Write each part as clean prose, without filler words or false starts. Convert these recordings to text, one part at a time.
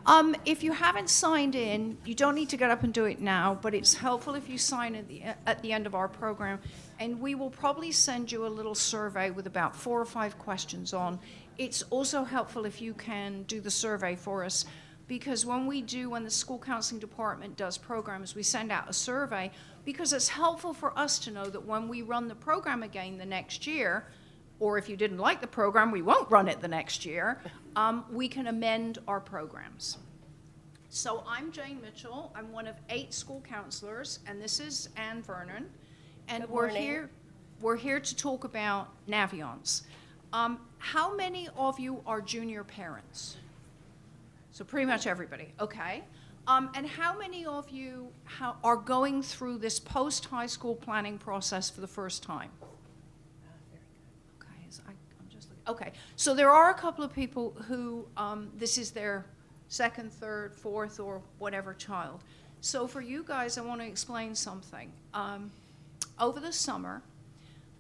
If you haven't signed in, you don't need to get up and do it now, but it's helpful if you sign at the end of our program, and we will probably send you a little survey with about 4 or 5 questions on. It's also helpful if you can do the survey for us, because when the school counseling department does programs, we send out a survey, because it's helpful for us to know that when we run the program again the next year, or if you didn't like the program, we won't run it the next year, we can amend our programs. So I'm Jane Mitchell. I'm one of 8 school counselors, and this is Ann Vernon. And we're here to talk about Naviance. How many of you are junior parents? So pretty much everybody, okay. And how many of you are going through this post-high school planning process for the first time? Okay, so there are a couple of people who this is their second, third, fourth, or whatever child. So for you guys, I want to explain something. Over the summer,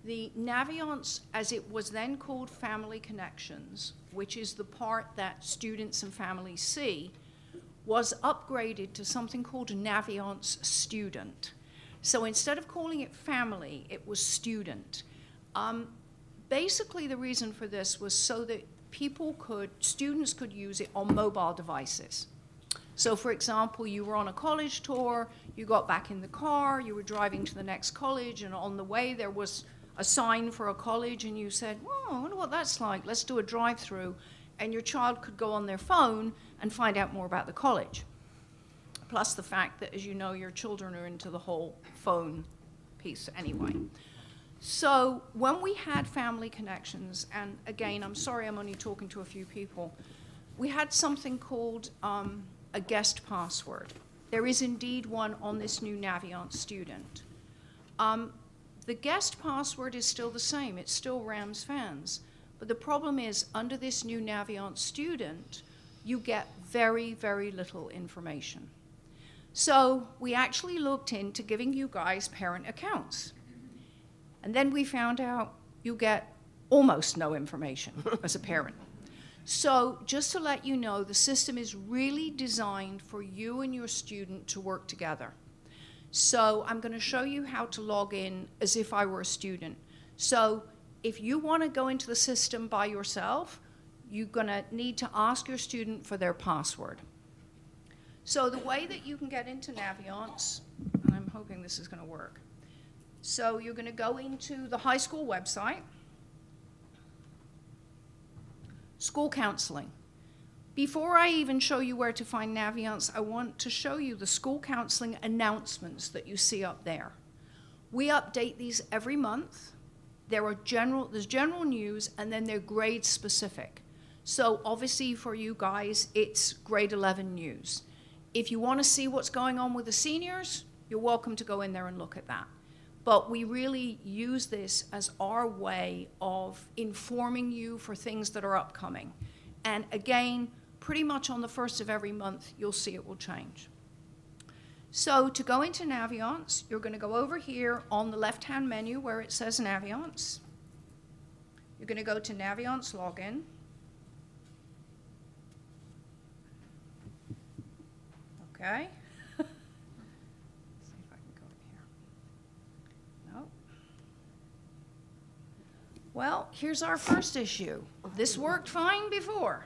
the Naviance, as it was then called Family Connections, which is the part that students and families see, was upgraded to something called Naviance Student. So instead of calling it family, it was student. Basically, the reason for this was so that students could use it on mobile devices. So for example, you were on a college tour, you got back in the car, you were driving to the next college, and on the way there was a sign for a college, and you said, "Oh, I wonder what that's like, let's do a drive-through," and your child could go on their phone and find out more about the college. Plus the fact that, as you know, your children are into the whole phone piece anyway. So when we had Family Connections, and again, I'm sorry I'm only talking to a few people, we had something called a guest password. There is indeed one on this new Naviance Student. The guest password is still the same. It's still Rams fans. But the problem is, under this new Naviance Student, you get very, very little information. So we actually looked into giving you guys parent accounts. And then we found out you get almost no information as a parent. So just to let you know, the system is really designed for you and your student to work together. So I'm going to show you how to log in as if I were a student. So if you want to go into the system by yourself, you're going to need to ask your student for their password. So the way that you can get into Naviance, and I'm hoping this is going to work. So you're going to go into the high school website, school counseling. Before I even show you where to find Naviance, I want to show you the school counseling announcements that you see up there. We update these every month. There's general news, and then they're grade specific. So obviously for you guys, it's grade 11 news. If you want to see what's going on with the seniors, you're welcome to go in there and look at that. But we really use this as our way of informing you for things that are upcoming. And again, pretty much on the 1st of every month, you'll see it will change. So to go into Naviance, you're going to go over here on the left-hand menu where it says Naviance. You're going to go to Naviance Login. Okay. Well, here's our first issue. This worked fine before.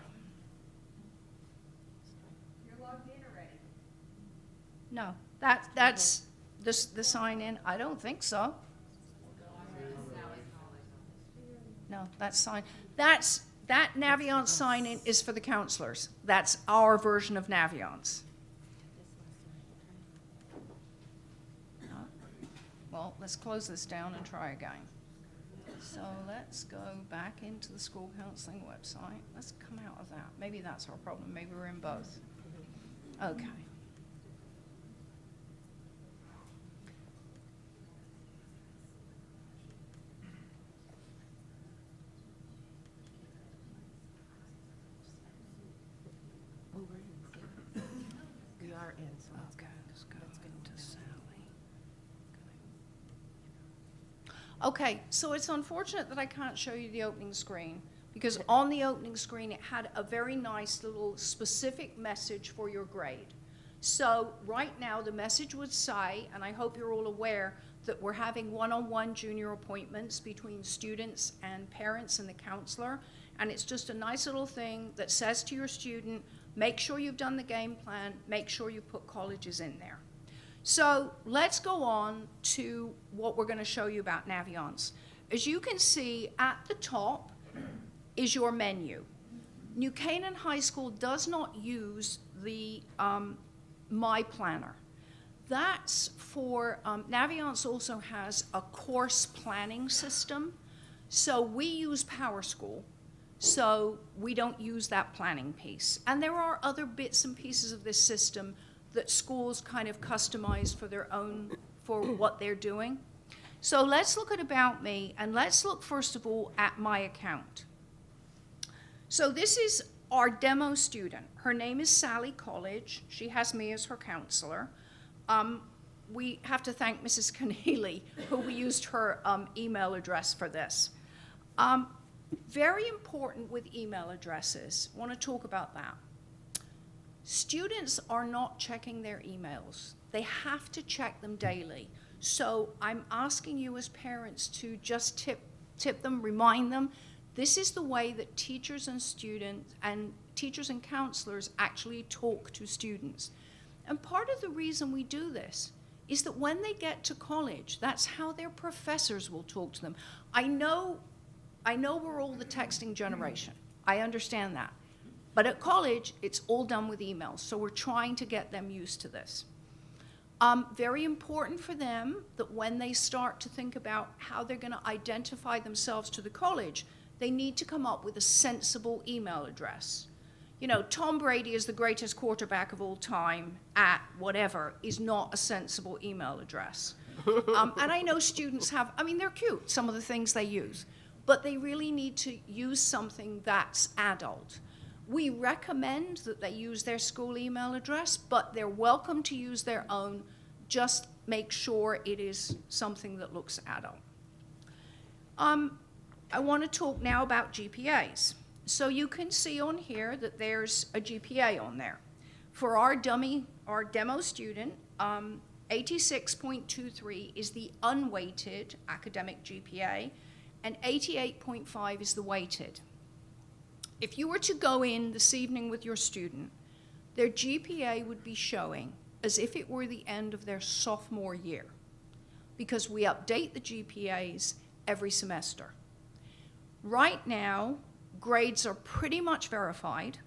You're logged in already. No, that's the sign in. I don't think so. No, that's sign. That Naviance sign in is for the counselors. That's our version of Naviance. No. Well, let's close this down and try again. So let's go back into the school counseling website. Let's come out of that. Maybe that's our problem. Maybe we're in both. Okay. We are in. So Okay, let's go into Sally. Okay, so it's unfortunate that I can't show you the opening screen, because on the opening screen, it had a very nice little specific message for your grade. So right now, the message would say, and I hope you're all aware, that we're having one-on-one junior appointments between students and parents and the counselor. And it's just a nice little thing that says to your student, make sure you've done the game plan, make sure you put colleges in there. So let's go on to what we're going to show you about Naviance. As you can see, at the top is your menu. New Canaan High School does not use the My Planner. That's for, Naviance also has a course planning system. So we use PowerSchool, so we don't use that planning piece. And there are other bits and pieces of this system that schools kind of customize for their own, for what they're doing. So let's look at About Me, and let's look first of all at My Account. So this is our demo student. Her name is Sally College. She has me as her counselor. We have to thank Mrs. Keneally, who we used her email address for this. Very important with email addresses. I want to talk about that. Students are not checking their emails. They have to check them daily. So I'm asking you as parents to just tip them, remind them. This is the way that teachers and students and teachers and counselors actually talk to students. And part of the reason we do this is that when they get to college, that's how their professors will talk to them. I know we're all the texting generation. I understand that. But at college, it's all done with emails. So we're trying to get them used to this. Very important for them that when they start to think about how they're going to identify themselves to the college, they need to come up with a sensible email address. You know, Tom Brady is the greatest quarterback of all time at whatever is not a sensible email address. And I know students have, I mean, they're cute, some of the things they use, but they really need to use something that's adult. We recommend that they use their school email address, but they're welcome to use their own. Just make sure it is something that looks adult. I want to talk now about GPAs. So you can see on here that there's a GPA on there. For our demo student, 86.23 is the unweighted academic GPA, and 88.5 is the weighted. If you were to go in this evening with your student, their GPA would be showing as if it were the end of their sophomore year, because we update the GPAs every semester. Right now, grades are pretty much verified,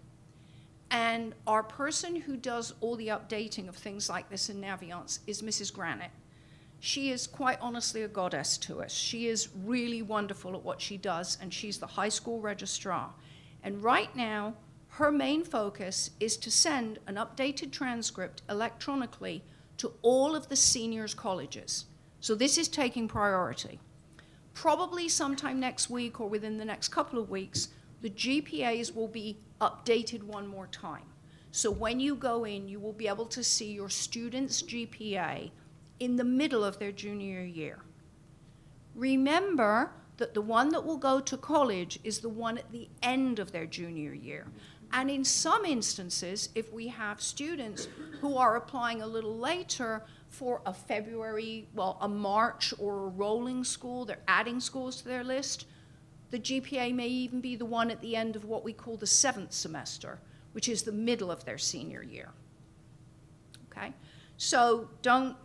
and our person who does all the updating of things like this in Naviance is Mrs. Granite. She is quite honestly a goddess to us. She is really wonderful at what she does, and she's the high school registrar. And right now, her main focus is to send an updated transcript electronically to all of the seniors' colleges. So this is taking priority. Probably sometime next week or within the next couple of weeks, the GPAs will be updated one more time. So when you go in, you will be able to see your student's GPA in the middle of their junior year. Remember that the one that will go to college is the one at the end of their junior year. And in some instances, if we have students who are applying a little later for a February, well, a March or a rolling school, they're adding schools to their list, the GPA may even be the one at the end of what we call the 7th semester, which is the middle of their senior year. Okay? So don't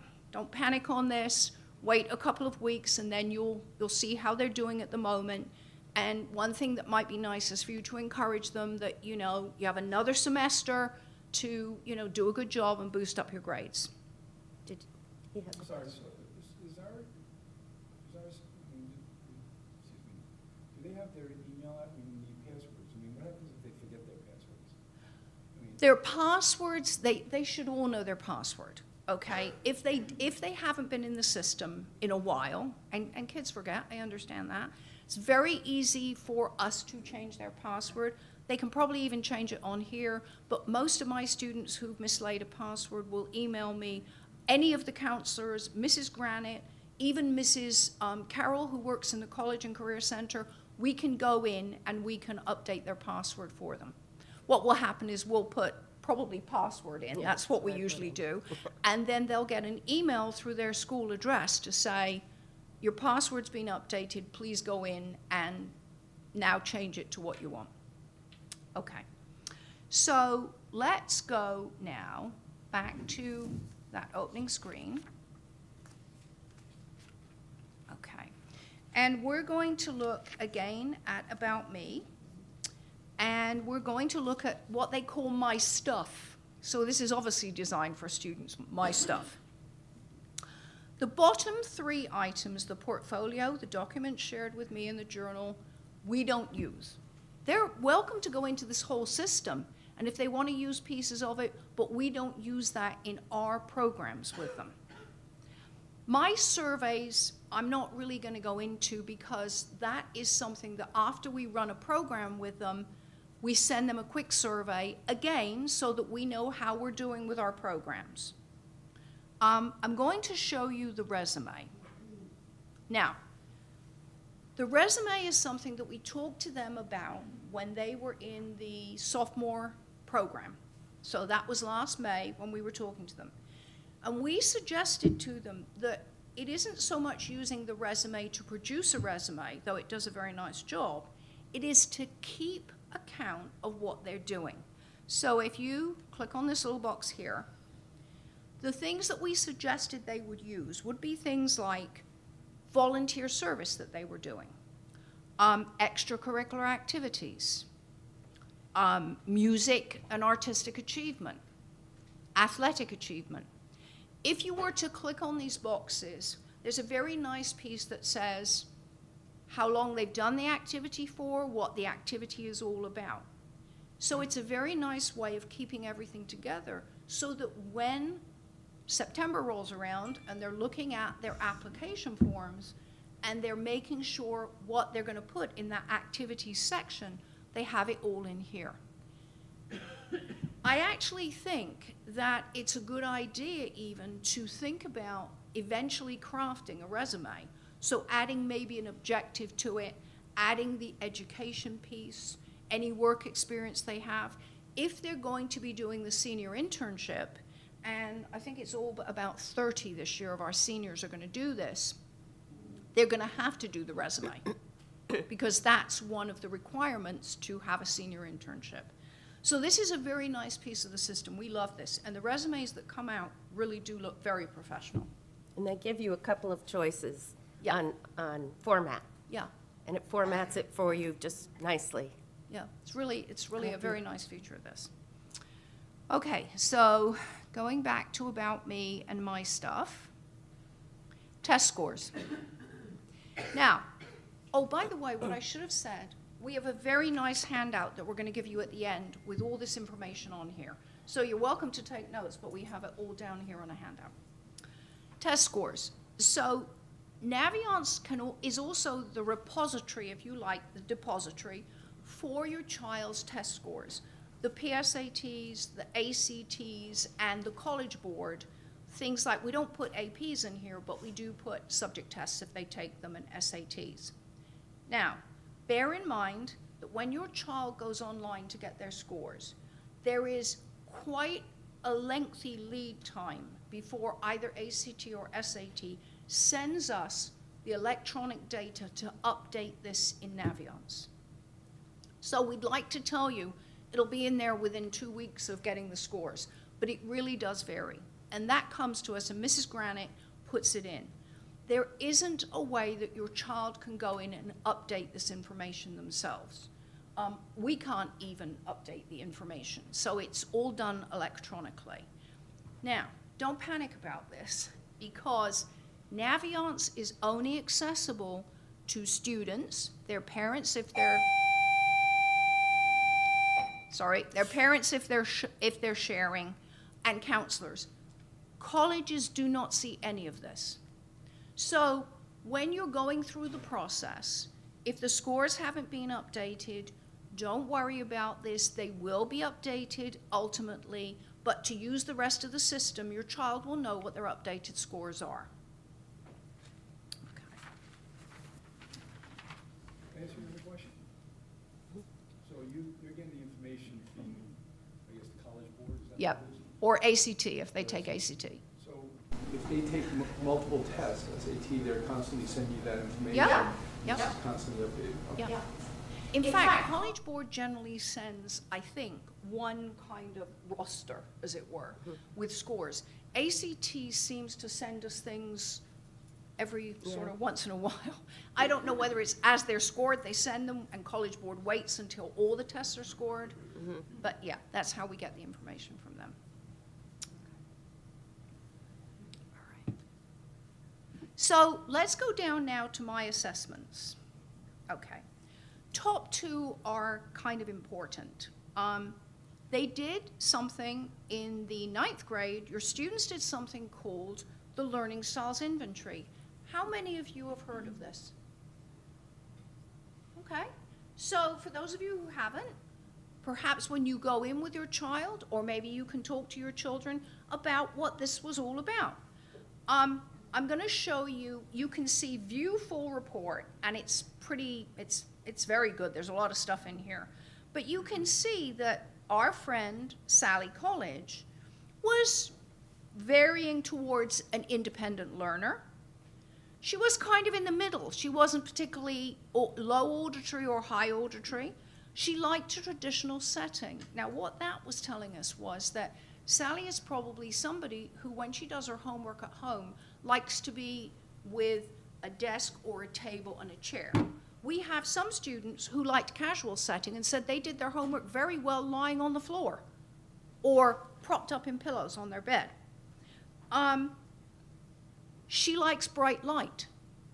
panic on this. Wait a couple of weeks, and then you'll see how they're doing at the moment. And one thing that might be nice is for you to encourage them that, you know, you have another semester to, you know, do a good job and boost up your grades. Did he have a Sorry, question? so is our, excuse me, do they have their email, I mean, the passwords? I mean, what happens if they forget their passwords? I mean, Their passwords, they should all know their password, okay? If they haven't been in the system in a while, and kids forget, I understand that, it's very easy for us to change their password. They can probably even change it on here, but most of my students who've mislaid a password will email me. Any of the counselors, Mrs. Granite, even Mrs. Carroll, who works in the College and Career Center, we can go in and we can update their password for them. What will happen is we'll put probably password in, Yeah, that's what we that's what I usually put do, and then they'll get an email through their school address to say, your password's been updated, please go in and now change it to what you want. Okay, so let's go now back to that opening screen. Okay, and we're going to look again at About Me, and we're going to look at what they call My Stuff. So this is obviously designed for students, My Stuff. The bottom three items, the portfolio, the documents shared with me, and the journal, we don't use. They're welcome to go into this whole system, and if they want to use pieces of it, but we don't use that in our programs with them. My surveys, I'm not really going to go into because that is something that after we run a program with them, we send them a quick survey, again, so that we know how we're doing with our programs. I'm going to show you the resume. Now, the resume is something that we talked to them about when they were in the sophomore program. So that was last May when we were talking to them. And we suggested to them that it isn't so much using the resume to produce a resume, though it does a very nice job. It is to keep account of what they're doing. So if you click on this little box here, the things that we suggested they would use would be things like volunteer service that they were doing, extracurricular activities, music and artistic achievement, athletic achievement. If you were to click on these boxes, there's a very nice piece that says how long they've done the activity for, what the activity is all about. So it's a very nice way of keeping everything together so that when September rolls around and they're looking at their application forms and they're making sure what they're going to put in that activities section, they have it all in here. I actually think that it's a good idea even to think about eventually crafting a resume. So adding maybe an objective to it, adding the education piece, any work experience they have. If they're going to be doing the senior internship, and I think it's all but about 30 this year of our seniors are going to do this, they're going to have to do the resume because that's one of the requirements to have a senior internship. So this is a very nice piece of the system. We love this. And the resumes that come out really do look very professional. And they give you a couple of choices Yeah. on format, Yeah, and it formats it for you just nicely. yeah. It's really a very nice feature of this. Okay, so going back to About Me and My Stuff. Test scores. Now, oh, by the way, what I should have said, we have a very nice handout that we're going to give you at the end with all this information on here. So you're welcome to take notes, but we have it all down here on a handout. Test scores. So Naviance is also the repository, if you like, the depository for your child's test scores. The PSATs, the ACTs, and the College Board, things like, we don't put APs in here, but we do put subject tests if they take them and SATs. Now, bear in mind that when your child goes online to get their scores, there is quite a lengthy lead time before either ACT or SAT sends us the electronic data to update this in Naviance. So we'd like to tell you it'll be in there within 2 weeks of getting the scores, but it really does vary. And that comes to us, and Mrs. Granite puts it in. There isn't a way that your child can go in and update this information themselves. We can't even update the information, so it's all done electronically. Now, don't panic about this, because Naviance is only accessible to students, their parents if they're if they're sharing, and counselors. Colleges do not see any of this. So when you're going through the process, if the scores haven't been updated, don't worry about this. They will be updated ultimately, but to use the rest of the system, your child will know what their updated scores are. Can I ask you another question? Yep, or ACT if they take ACT. So if they take multiple tests, SAT, they're constantly sending you that information? Yeah. It's Yep. constantly updated? Okay. Yeah. In fact, College Board generally sends, I think, one kind of roster, as it were, with scores. ACT seems to send us things every sort of once in a while. I don't know whether it's as they're scored, they send them, and College Board waits until all the tests are scored. But yeah, that's how we get the information from them. All right. So let's go down now to my assessments. Okay. Top two are kind of important. They did something in the 9th grade. Your students did something called the Learning Styles Inventory. How many of you have heard of this? Okay. So for those of you who haven't, perhaps when you go in with your child, or maybe you can talk to your children about what this was all about. I'm going to show you, you can see view full report, and it's pretty, it's very good. There's a lot of stuff in here. But you can see that our friend, Sally College, was varying towards an independent learner. She was kind of in the middle. She wasn't particularly low auditory or high auditory. She liked a traditional setting. Now, what that was telling us was that Sally is probably somebody who, when she does her homework at home, likes to be with a desk or a table and a chair. We have some students who liked casual setting and said they did their homework very well lying on the floor or propped up in pillows on their bed. She likes bright light.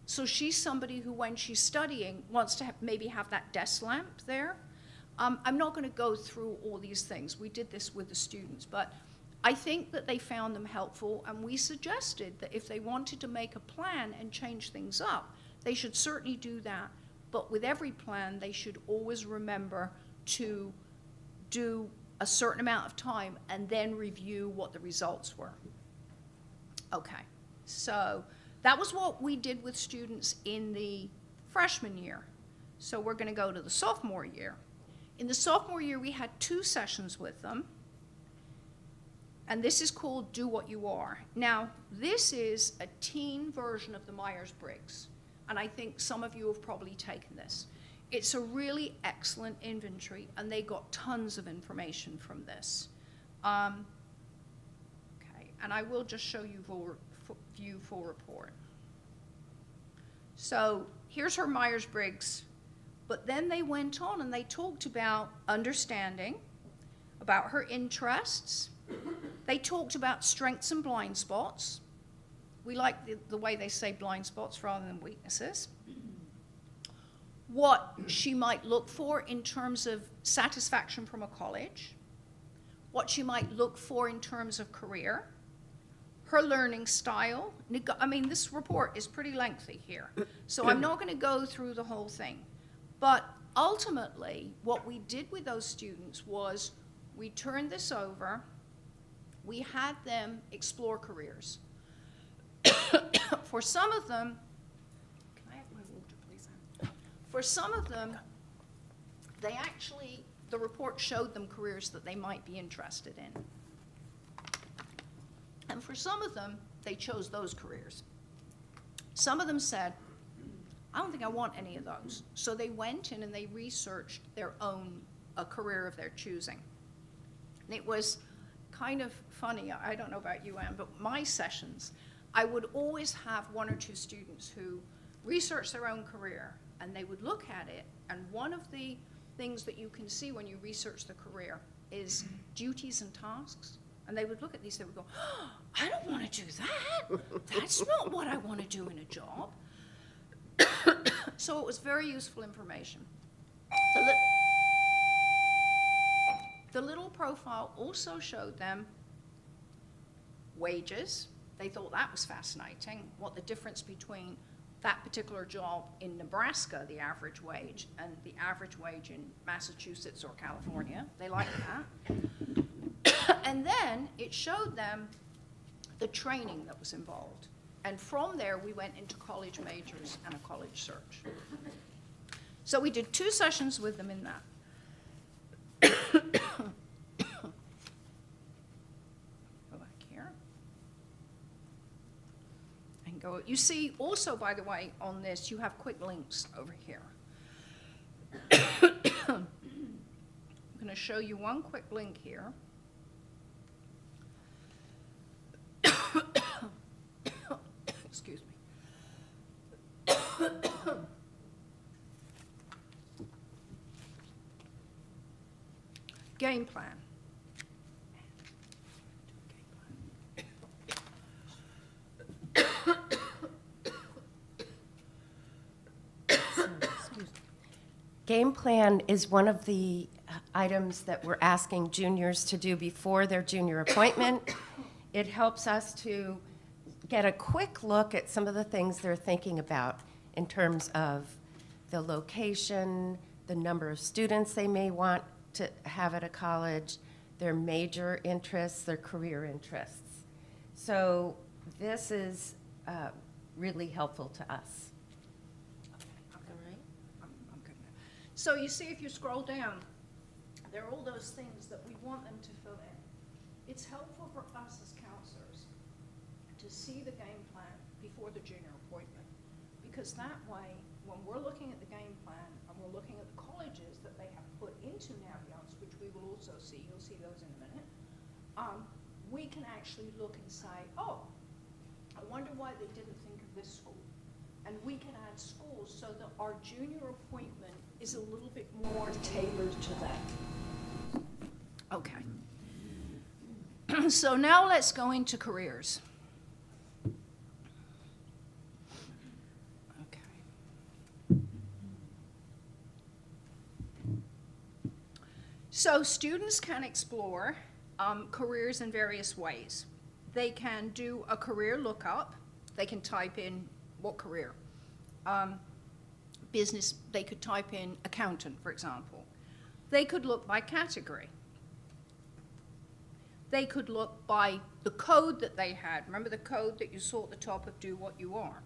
So she's somebody who, when she's studying, wants to maybe have that desk lamp there. I'm not going to go through all these things. We did this with the students, but I think that they found them helpful, and we suggested that if they wanted to make a plan and change things up, they should certainly do that. But with every plan, they should always remember to do a certain amount of time and then review what the results were. Okay, so that was what we did with students in the freshman year. So we're going to go to the sophomore year. In the sophomore year, we had 2 sessions with them, and this is called Do What You Are. Now, this is a teen version of the Myers-Briggs, and I think some of you have probably taken this. It's a really excellent inventory, and they got tons of information from this. Okay, and I will just show you view full report. So here's her Myers-Briggs. But then they went on and they talked about understanding, about her interests. They talked about strengths and blind spots. We like the way they say blind spots rather than weaknesses. What she might look for in terms of satisfaction from a college. What she might look for in terms of career. Her learning style. I mean, this report is pretty lengthy here, so I'm not going to go through the whole thing. But ultimately, what we did with those students was we turned this over, we had them explore careers. For some of them, can I have my water, please? For some of them, they actually, the report showed them careers that they might be interested in. And for some of them, they chose those careers. Some of them said, I don't think I want any of those. So they went in and they researched their own career of their choosing. And it was kind of funny. I don't know about you, Anne, but my sessions, I would always have 1 or 2 students who researched their own career, and they would look at it. And one of the things that you can see when you research the career is duties and tasks. And they would look at these, they would go, oh, I don't want to do that. That's not what I want to do in a job. So it was very useful information. The little profile also showed them wages. They thought that was fascinating, what the difference between that particular job in Nebraska, the average wage, and the average wage in Massachusetts or California. They liked that. And then it showed them the training that was involved. And from there, we went into college majors and a college search. So we did 2 sessions with them in that. it. You see, also, by the way, on this, you have quick links over here. I'm going to show you one quick link here. Excuse me. Game plan. Game plan is one of the items that we're asking juniors to do before their junior appointment. It helps us to get a quick look at some of the things they're thinking about in terms of the location, the number of students they may want to have at a college, their major interests, their career interests. So this is really helpful to us. I'm good now. So you see, if you scroll down, there are all those things that we want them to fill in. It's helpful for us as counselors to see the game plan before the junior appointment, because that way, when we're looking at the game plan and we're looking at the colleges that they have put into Naviance, which we will also see, you'll see those in a minute, we can actually look and say, oh, I wonder why they didn't think of this school. And we can add schools so that our junior appointment is a little bit more tailored to them. Okay. So now let's go into careers. Okay. So students can explore careers in various ways. They can do a career lookup. They can type in what career. Business, they could type in accountant, for example. They could look by category. They could look by the code that they had. Remember the code that you saw at the top of Do What You Are?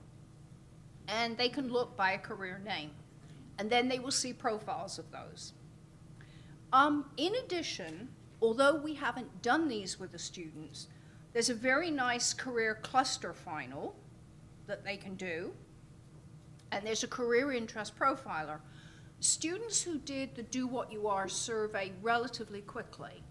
And they can look by a career name. And then they will see profiles of those. In addition, although we haven't done these with the students, there's a very nice career cluster final that they can do. And there's a career interest profiler. Students who did the Do What You Are survey relatively quickly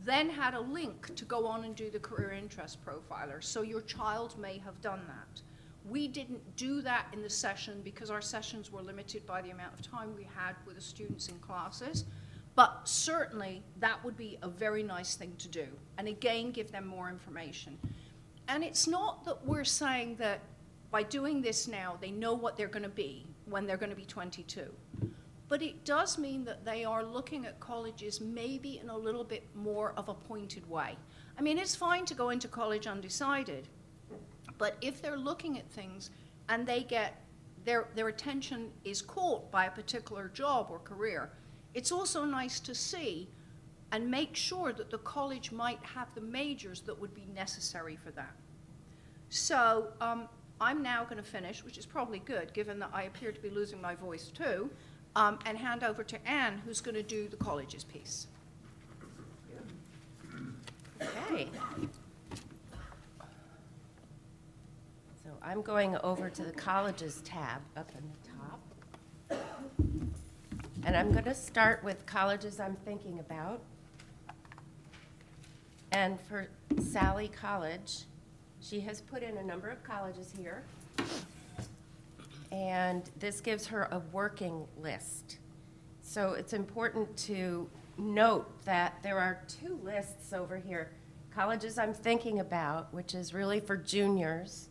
then had a link to go on and do the career interest profiler. So your child may have done that. We didn't do that in the session because our sessions were limited by the amount of time we had with the students in classes. But certainly that would be a very nice thing to do. And again, give them more information. And it's not that we're saying that by doing this now, they know what they're going to be when they're going to be 22. But it does mean that they are looking at colleges maybe in a little bit more of a pointed way. I mean, it's fine to go into college undecided, but if they're looking at things and they get, their attention is caught by a particular job or career, it's also nice to see and make sure that the college might have the majors that would be necessary for that. So I'm now going to finish, which is probably good given that I appear to be losing my voice too, and hand over to Anne, who's going to do the colleges piece. Okay. So I'm going over to the colleges tab up in the top. And I'm going to start with colleges I'm thinking about. And for Sally College, she has put in a number of colleges here. And this gives her a working list. So it's important to note that there are two lists over here. Colleges I'm thinking about, which is really for juniors.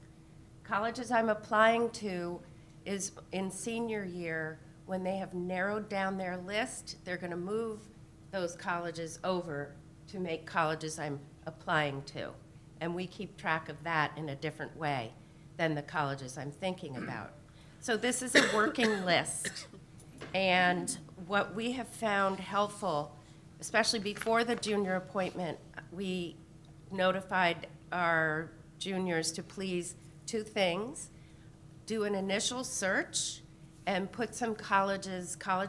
Colleges I'm applying to is in senior year. When they have narrowed down their list, they're going to move those colleges over to make colleges I'm applying to. And we keep track of that in a different way than the colleges I'm thinking about. So this is a working list. And what we have found helpful, especially before the junior appointment, we notified our juniors to please two things: do an initial search and put some college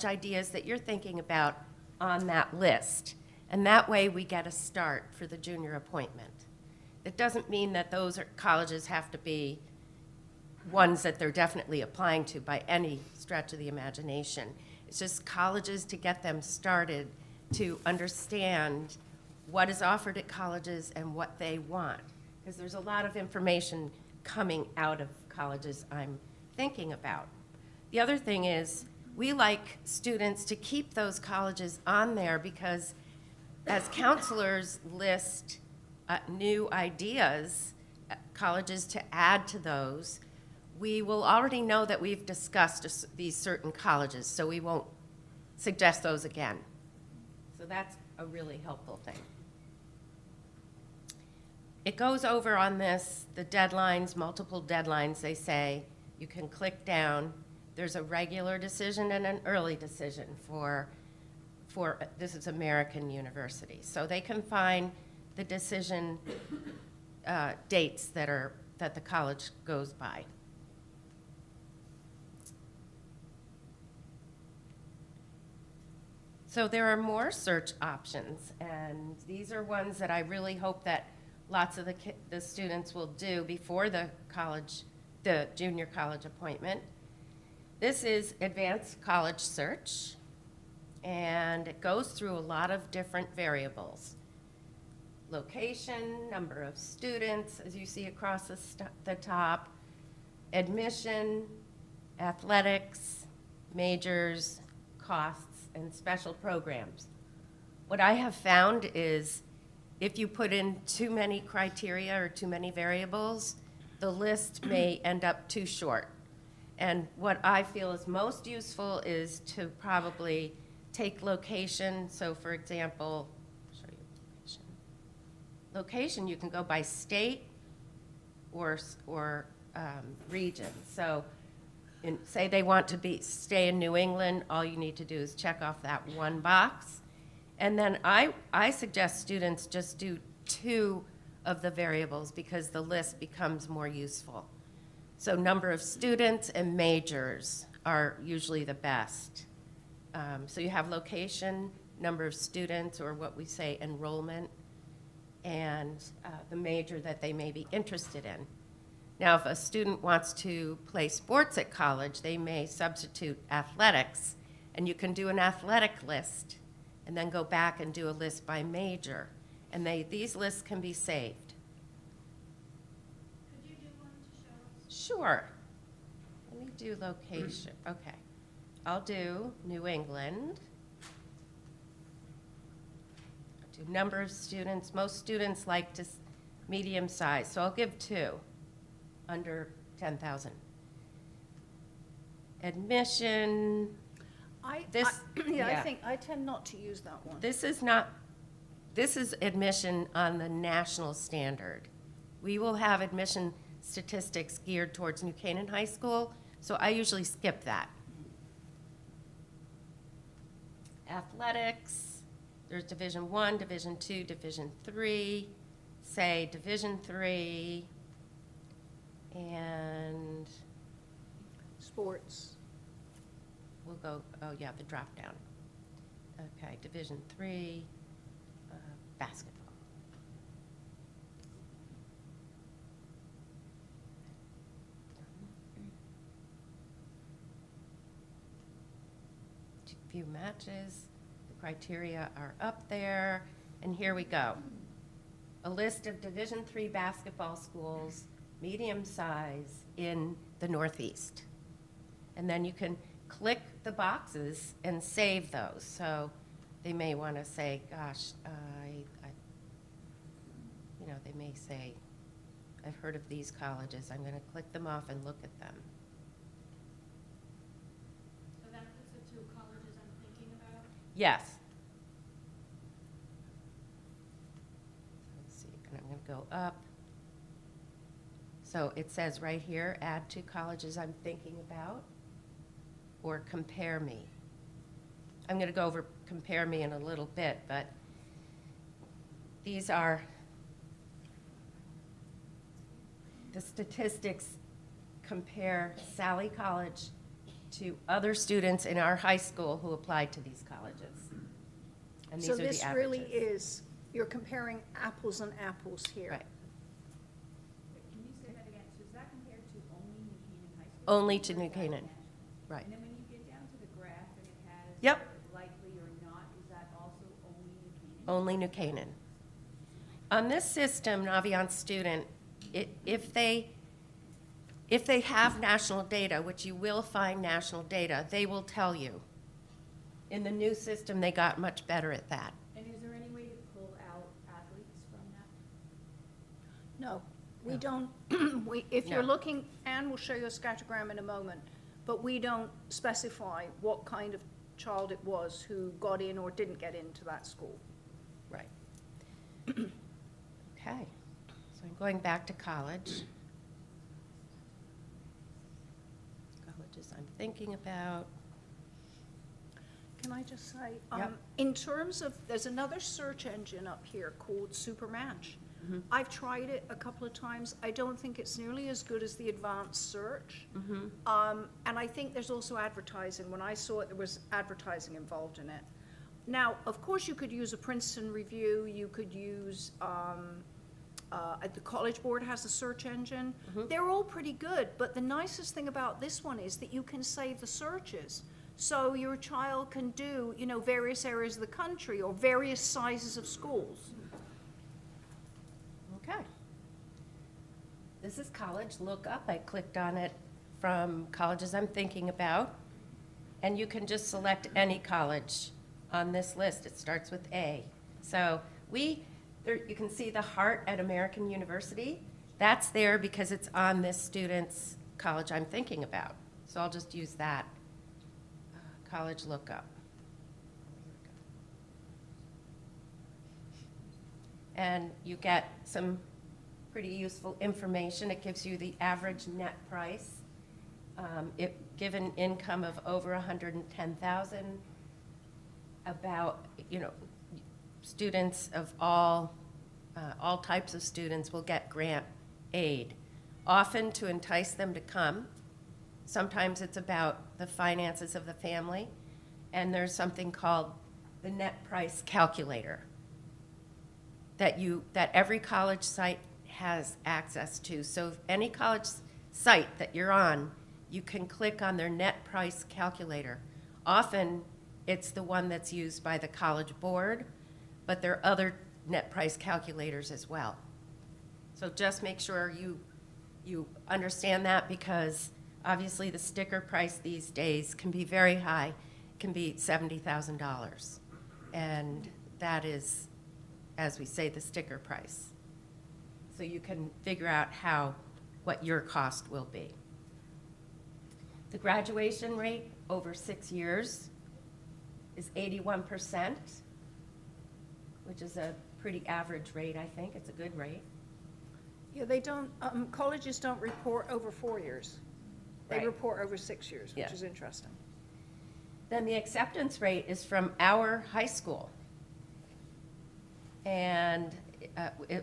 ideas that you're thinking about on that list. And that way we get a start for the junior appointment. It doesn't mean that those colleges have to be ones that they're definitely applying to by any stretch of the imagination. It's just colleges to get them started to understand what is offered at colleges and what they want. Because there's a lot of information coming out of colleges I'm thinking about. The other thing is, we like students to keep those colleges on there because as counselors list new ideas, colleges to add to those, we will already know that we've discussed these certain colleges, so we won't suggest those again. So that's a really helpful thing. It goes over on this, the deadlines, multiple deadlines, they say. You can click down. There's a regular decision and an early decision for this is American University. So they can find the decision dates that the college goes by. So there are more search options, and these are ones that I really hope that lots of the students will do before the junior college appointment. This is Advanced College Search, and it goes through a lot of different variables. Location, number of students, as you see across the top, admission, athletics, majors, costs, and special programs. What I have found is if you put in too many criteria or too many variables, the list may end up too short. And what I feel is most useful is to probably take location. So for example, I'll show you location. Location, you can go by state or region. So say they want to stay in New England, all you need to do is check off that one box. And then I suggest students just do 2 of the variables because the list becomes more useful. So number of students and majors are usually the best. So you have location, number of students, or what we say enrollment, and the major that they may be interested in. Now, if a student wants to play sports at college, they may substitute athletics, and you can do an athletic list and then go back and do a list by major. And these lists can be saved. Could you do one to show us? Sure. Let me do location. Okay. I'll do New England. I'll do number of students. Most students like to medium size, so I'll give 2. Under 10,000. Admission, I yeah. think, I tend not to use that one. this is admission on the national standard. We will have admission statistics geared towards New Canaan High School, so I usually skip that. Athletics, there's Division I, Division II, Division III, say Division III, and Sports. we'll go, oh yeah, the drop down. Okay, Division III, basketball. Few matches, the criteria are up there, and here we go. A list of Division III basketball schools, medium size in the Northeast. And then you can click the boxes and save those. So they may want to say, gosh, they may say, I've heard of these colleges. I'm going to click them off and look at them. So that puts the 2 colleges I'm thinking about? Yes. Let's see, and I'm going to go up. So it says right here, add 2 colleges I'm thinking about, or compare me. I'm going to go over compare me in a little bit, but these are the statistics compare Sally College to other students in our high school who applied to these colleges. And these So are the this really averages. is, you're comparing apples and apples here. Right. Can you say that again? So is that compared to only New only to New Canaan. Right. And then when you get down to the graph and it has Yep. likely or not, is that also only New Canaan? Only New Canaan. On this system, Naviance Student, if they have national data, which you will find national data, they will tell you. In the new system, they got much better at that. And is there any way to pull out athletes from that? No, we No. don't, if you're No. looking, Anne will show you a scattergram in a moment, but we don't specify what kind of child it was who got in or didn't get into that school. Right. Okay, so I'm going back to college. Colleges I'm thinking about. Can I just say, Yep. in terms of, there's another search engine up here called Supermatch. Mhm. I've tried it a couple of times. I don't think it's nearly as good as the advanced search. And I think there's also advertising. When I saw it, there was advertising involved in it. Now, of course, you could use a Princeton review. You could use, the College Board has a search engine. They're all pretty good, but the nicest thing about this one is that you can save the searches. So your child can do, various areas of the country or various sizes of schools. Okay. This is College Lookup. I clicked on it from colleges I'm thinking about. And you can just select any college on this list. It starts with A. So you can see the heart at American University. That's there because it's on this student's college I'm thinking about. So I'll just use that. College Lookup. And you get some pretty useful information. It gives you the average net price. Given income of over 110,000, about, students of all types of students will get grant aid, often to entice them to come. Sometimes it's about the finances of the family, and there's something called the net price calculator that every college site has access to. So if any college site that you're on, you can click on their net price calculator. Often it's the one that's used by the College Board, but there are other net price calculators as well. So just make sure you understand that, because obviously the sticker price these days can be very high, can be $70,000. And that is, as we say, the sticker price. So you can figure out what your cost will be. The graduation rate over 6 years is 81%, which is a pretty average rate, I think. It's a good rate. Yeah, they don't, colleges don't report over 4 years. They Right. report over 6 years, which Yeah. is interesting. Then the acceptance rate is from our high school. And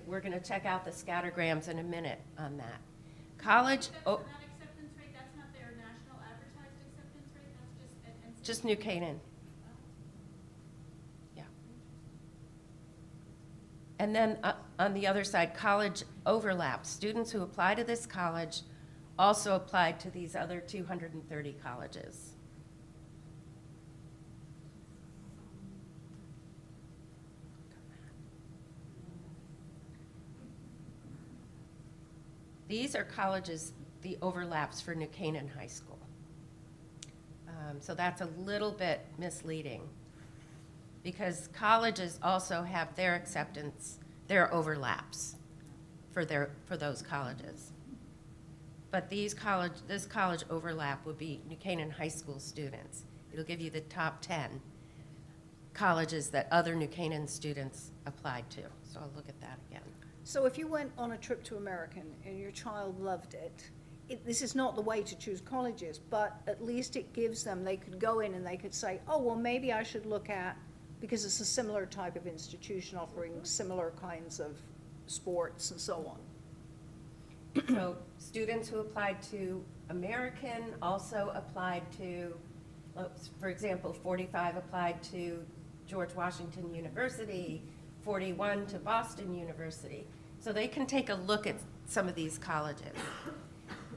we're going to check out the scattergrams in a minute on that. College, That acceptance rate, that's not their national advertised acceptance rate, that's just an NCAA? just New Canaan. Yeah. And then on the other side, college overlap. Students who apply to this college also apply to these other 230 colleges. These are colleges, the overlaps for New Canaan High School. So that's a little bit misleading, because colleges also have their acceptance, their overlaps for those colleges. But this college overlap would be New Canaan High School students. It'll give you the top 10 colleges that other New Canaan students applied to. So I'll look at that again. So if you went on a trip to American and your child loved it, this is not the way to choose colleges, but at least it gives them, they could go in and they could say, oh, well, maybe I should look at, because it's a similar type of institution offering similar kinds of sports and so on. So students who applied to American also applied to, for example, 45 applied to George Washington University, 41 to Boston University. So they can take a look at some of these colleges.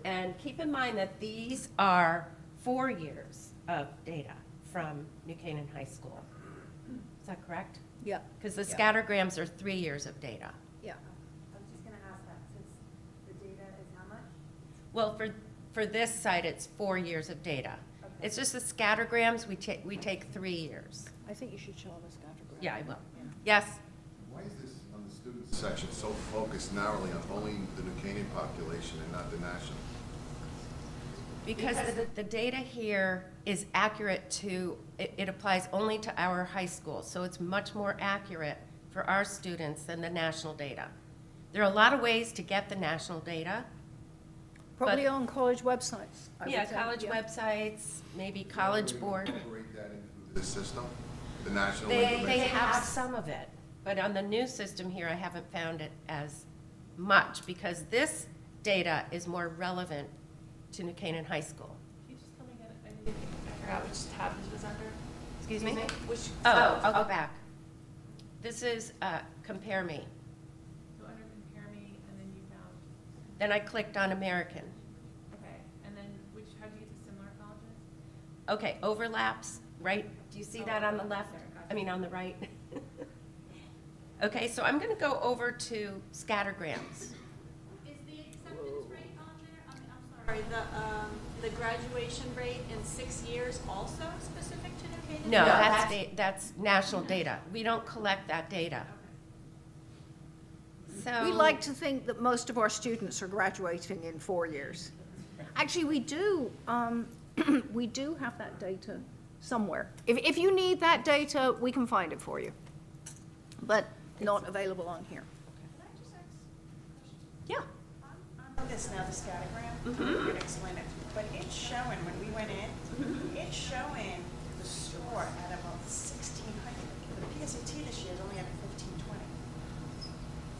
And keep in mind that these are 4 years of data from New Canaan High School. Is that correct? Yeah, Because the Yeah. scattergrams are 3 years of data. yeah. I was just gonna ask that, since the data is how much? Well, for this site, it's 4 years of data. Okay. It's just the scattergrams, we take 3 years. I think you should show them a scattergram. Yeah, I will. Yes? Why is this on the student section so focused narrowly on only the New Canaan population and not the national? Because the data here is accurate to, it applies only to our high school, so it's much more accurate for our students than the national data. There are a lot of ways to get the national data. Probably But- on college websites. I would Yeah, think, college yeah. websites, maybe college board. Incorporate that into the system, the national They information? have some of it, but on the new system here, I haven't found it as much, because this data is more relevant to New Canaan High School. Can you just tell me again, I forgot which tab this was under? Excuse me? Which, Oh, I'll go back. This is Compare Me. so under compare me, and then you found, Then I clicked on American. okay, and then which, how do you get to similar colleges? Okay, overlaps, right? Do you see that on the left? I mean, on the right? Okay, so I'm going to go over to scattergrams. Is the acceptance rate on there, I'm sorry, the graduation rate in 6 years also specific to New Canaan? No, that's national data. We don't collect that data. So. We like to think that most of our students are graduating in 4 years. Actually, we do, we do have that data somewhere. If you need that data, we can find it for you, but not available on here. Can I just ask a question? Yeah. On this now, the scattergram, Mhm. you can explain it, but it's showing, when we went in, it's showing the score at about 1,600. The PSAT this year is only at 1,520.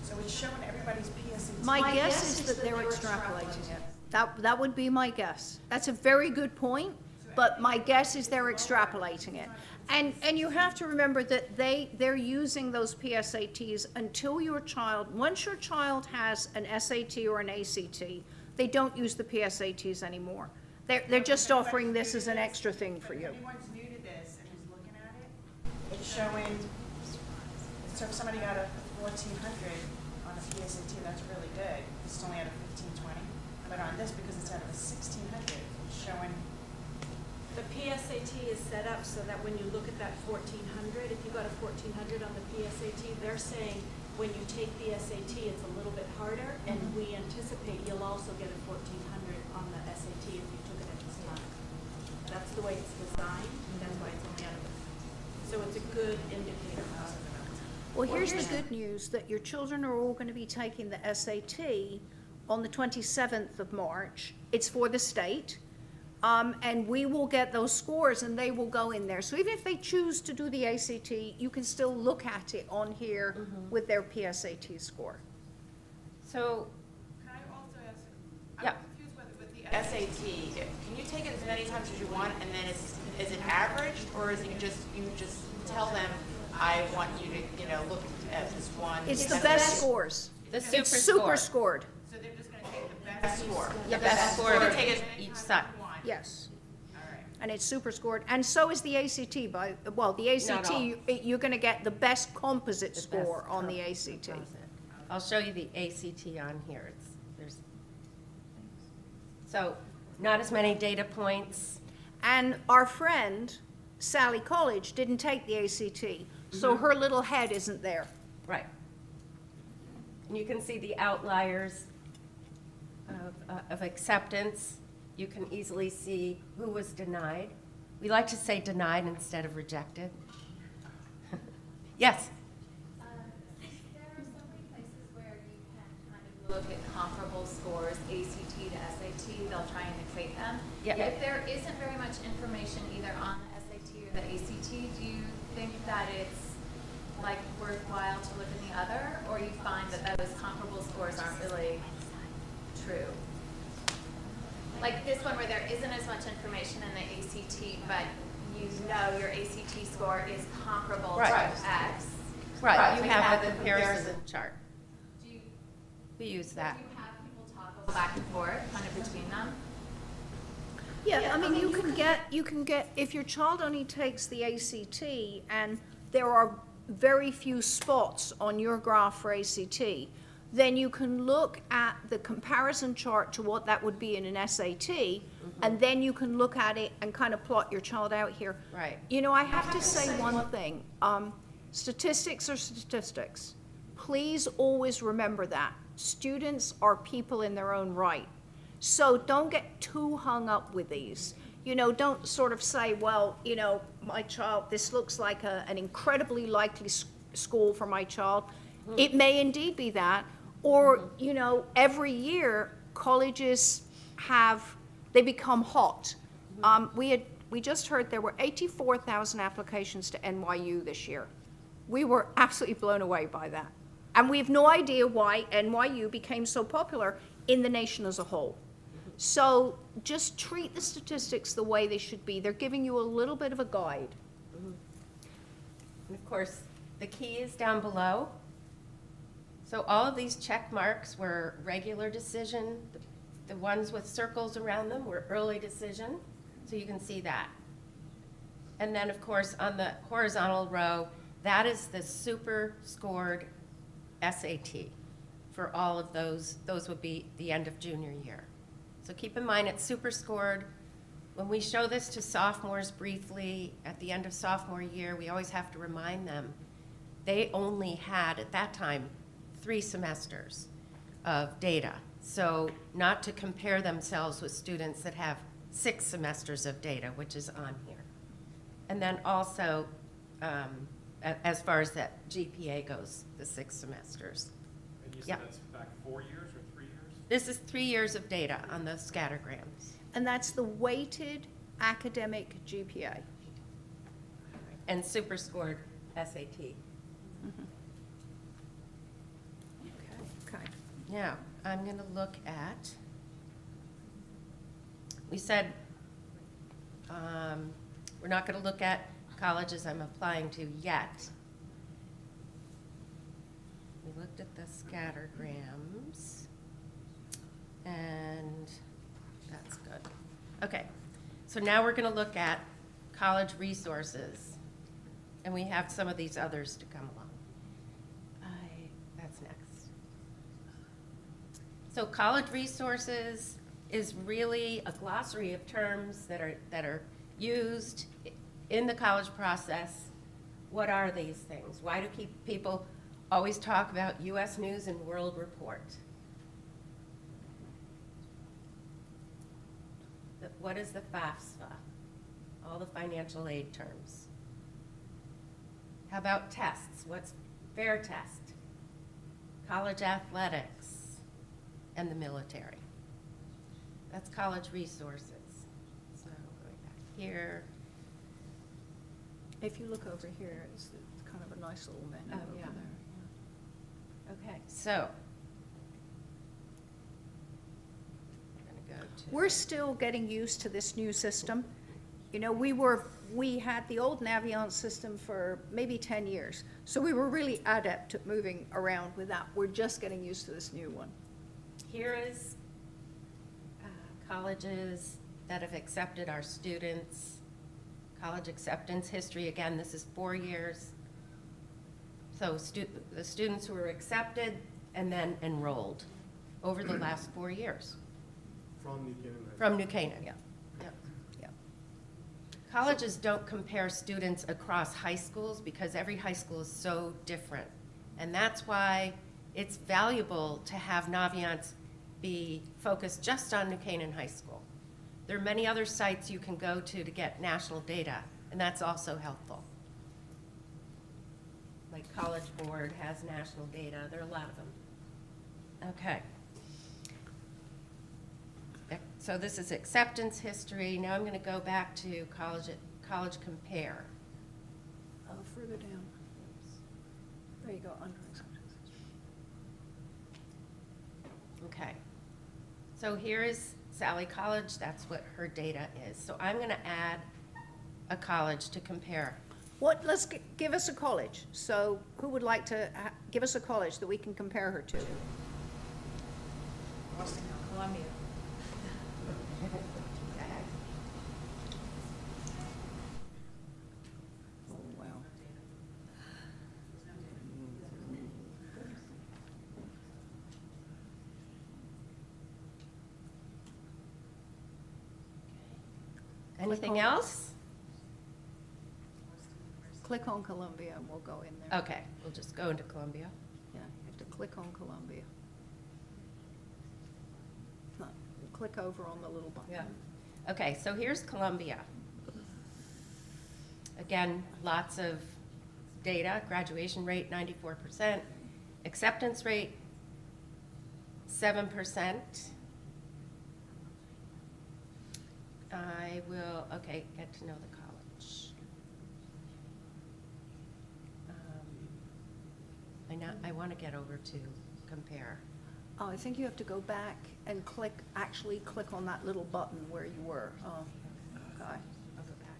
So it's showing everybody's PSAT. My guess is that they're extrapolating it. That would be my guess. That's a very good point, but my guess is they're extrapolating it. And you have to remember that they're using those PSATs until your child, once your child has an SAT or an ACT, they don't use the PSATs anymore. They're just offering this as an extra thing for But you. if anyone's new to this and is looking at it, it's showing, so if somebody got a 1,400 on a PSAT, that's really good. It's only at a 1,520. But on this, because it's at a 1,600, it's showing. The PSAT is set up so that when you look at that 1,400, if you got a 1,400 on the PSAT, they're saying when you take the SAT, it's a little bit harder, and we anticipate you'll also get a 1,400 on the SAT if you took it at this time. That's the way it's designed, and that's why it's only out of it. So it's a good indicator of. Well, here's the good news, that your children are all going to be taking the SAT on the 27th of March. It's for the state. And we will get those scores and they will go in there. So even if they choose to do the ACT, you can still look at it on here with their PSAT score. So, Can I also ask, Yeah. I'm confused with the SAT. Can you take it as many times as you want, and then is it averaged, or is it you just tell them, I want you to, look at this one? It's the best scores. the It's super super score. scored, So they're just gonna take the best score? Yeah, The best score Or of take as many each times as side. you want? yes. All right. And it's super scored. And so is the ACT the ACT, all. you're going to get the best composite The score best on the composite. ACT. I'll show you the ACT on here. So, not as many data points. And our friend, Sally College, didn't take the ACT, so her little head isn't there. Right. And you can see the outliers of acceptance. You can easily see who was denied. We like to say denied instead of rejected. Yes? There are so many places where you can kind of look at comparable scores, ACT to SAT, they'll try and equate them. Yeah. If there isn't very much information either on the SAT or the ACT, do you think that it's like worthwhile to look at the other, or you find that those comparable scores aren't really true? Like this one where there isn't as much information in the ACT, but you know your ACT score is comparable Right. to X. Right, you We have have a the comparison comparison. chart. Do you, We use do that. you have people toggle toggle back and forth kind of between them? Yeah, I mean, you can get, if your child only takes the ACT and there are very few spots on your graph for ACT, then you can look at the comparison chart to what that would be in an SAT, and then you can look at it and kind of plot your child out here. Right. You know, I have to say one thing. Statistics are statistics. Please always remember that. Students are people in their own right. So don't get too hung up with these. You know, don't sort of say, well, you know, my child, this looks like an incredibly likely school for my child. It may indeed be that. Or, you know, every year colleges they become hot. We just heard there were 84,000 applications to NYU this year. We were absolutely blown away by that. And we have no idea why NYU became so popular in the nation as a whole. So just treat the statistics the way they should be. They're giving you a little bit of a guide. And of course, the key is down below. So all of these check marks were regular decision. The ones with circles around them were early decision. So you can see that. And then, of course, on the horizontal row, that is the super scored SAT for all of those. Those would be the end of junior year. So keep in mind it's super scored. When we show this to sophomores briefly at the end of sophomore year, we always have to remind them they only had, at that time, 3 semesters of data. So not to compare themselves with students that have 6 semesters of data, which is on here. And then also, as far as that GPA goes, the 6 semesters. And you said Yeah. that's back 4 years or 3 years? This is 3 years of data on those scattergrams. And that's the weighted academic GPA. And super scored SAT. Okay. Now, I'm going to look at, we said we're not going to look at colleges I'm applying to yet. We looked at the scattergrams, and that's good. Okay, so now we're going to look at college resources, and we have some of these others to come along. That's next. So college resources is really a glossary of terms that are used in the college process. What are these things? Why do people always talk about U.S. News and World Report? What is the FAFSA? All the financial aid terms. How about tests? What's fair test? College athletics and the military. That's college resources. So going back here. If you look over here, it's kind of a nice little menu over yeah. there. Okay, so I'm gonna go to. We're still getting used to this new system. You know, we had the old Naviance system for maybe 10 years. So we were really adept at moving around with that. We're just getting used to this new one. Here is colleges that have accepted our students. College acceptance history, again, this is 4 years. So the students who were accepted and then enrolled over the last 4 years. From New Canaan. From New Canaan. Yeah. Yep. Yeah. Colleges don't compare students across high schools because every high school is so different. And that's why it's valuable to have Naviance be focused just on New Canaan High School. There are many other sites you can go to get national data, and that's also helpful. Like College Board has national data. There are a lot of them. Okay. So this is acceptance history. Now I'm going to go back to College Compare. Further down. There you go, under acceptance. Okay. So here is Sally College. That's what her data is. So I'm going to add a college to compare. Let's give us a college. So who would like to give us a college that we can compare her to? Boston, Columbia. Oh, wow. Anything else? Click on Columbia and we'll go in there. Okay, we'll just go into Columbia. Yeah, you have to click on Columbia. No, click over on the little button. Yeah. Okay, so here's Columbia. Again, lots of data, graduation rate 94%, acceptance rate 7%. I will, okay, get to know the college. I want to get over to compare. Oh, I think you have to go back and actually click on that little button where you were. Oh, okay. I'll go back.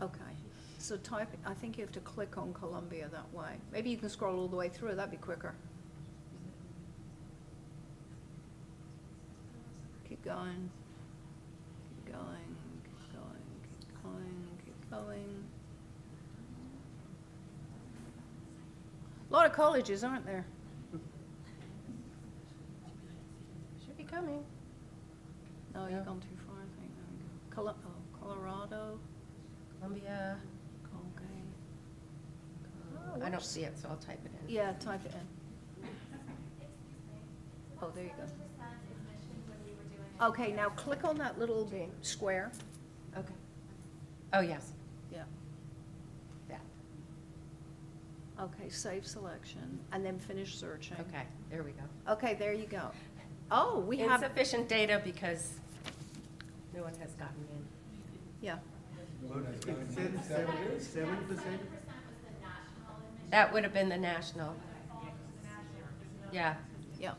Okay. So I think you have to click on Columbia that way. Maybe you can scroll all the way through, that'd be quicker. Keep going, keep going, keep going, keep going, keep going. A lot of colleges, aren't there? Should be coming. No, Yeah. you've gone too far, I think. There we go. Colorado, Columbia. Colgate. I don't see it, so I'll type it in. Yeah, type it in. Oh, there you go. Okay, now click on that little square. Okay. Oh, yes. Yeah. That. Okay, save selection, and then finish searching. Okay, there we go. Okay, there you go. Oh, we have, Insufficient data because no one has gotten in. yeah. It said 7%. That would have been the national. Yeah. Yeah.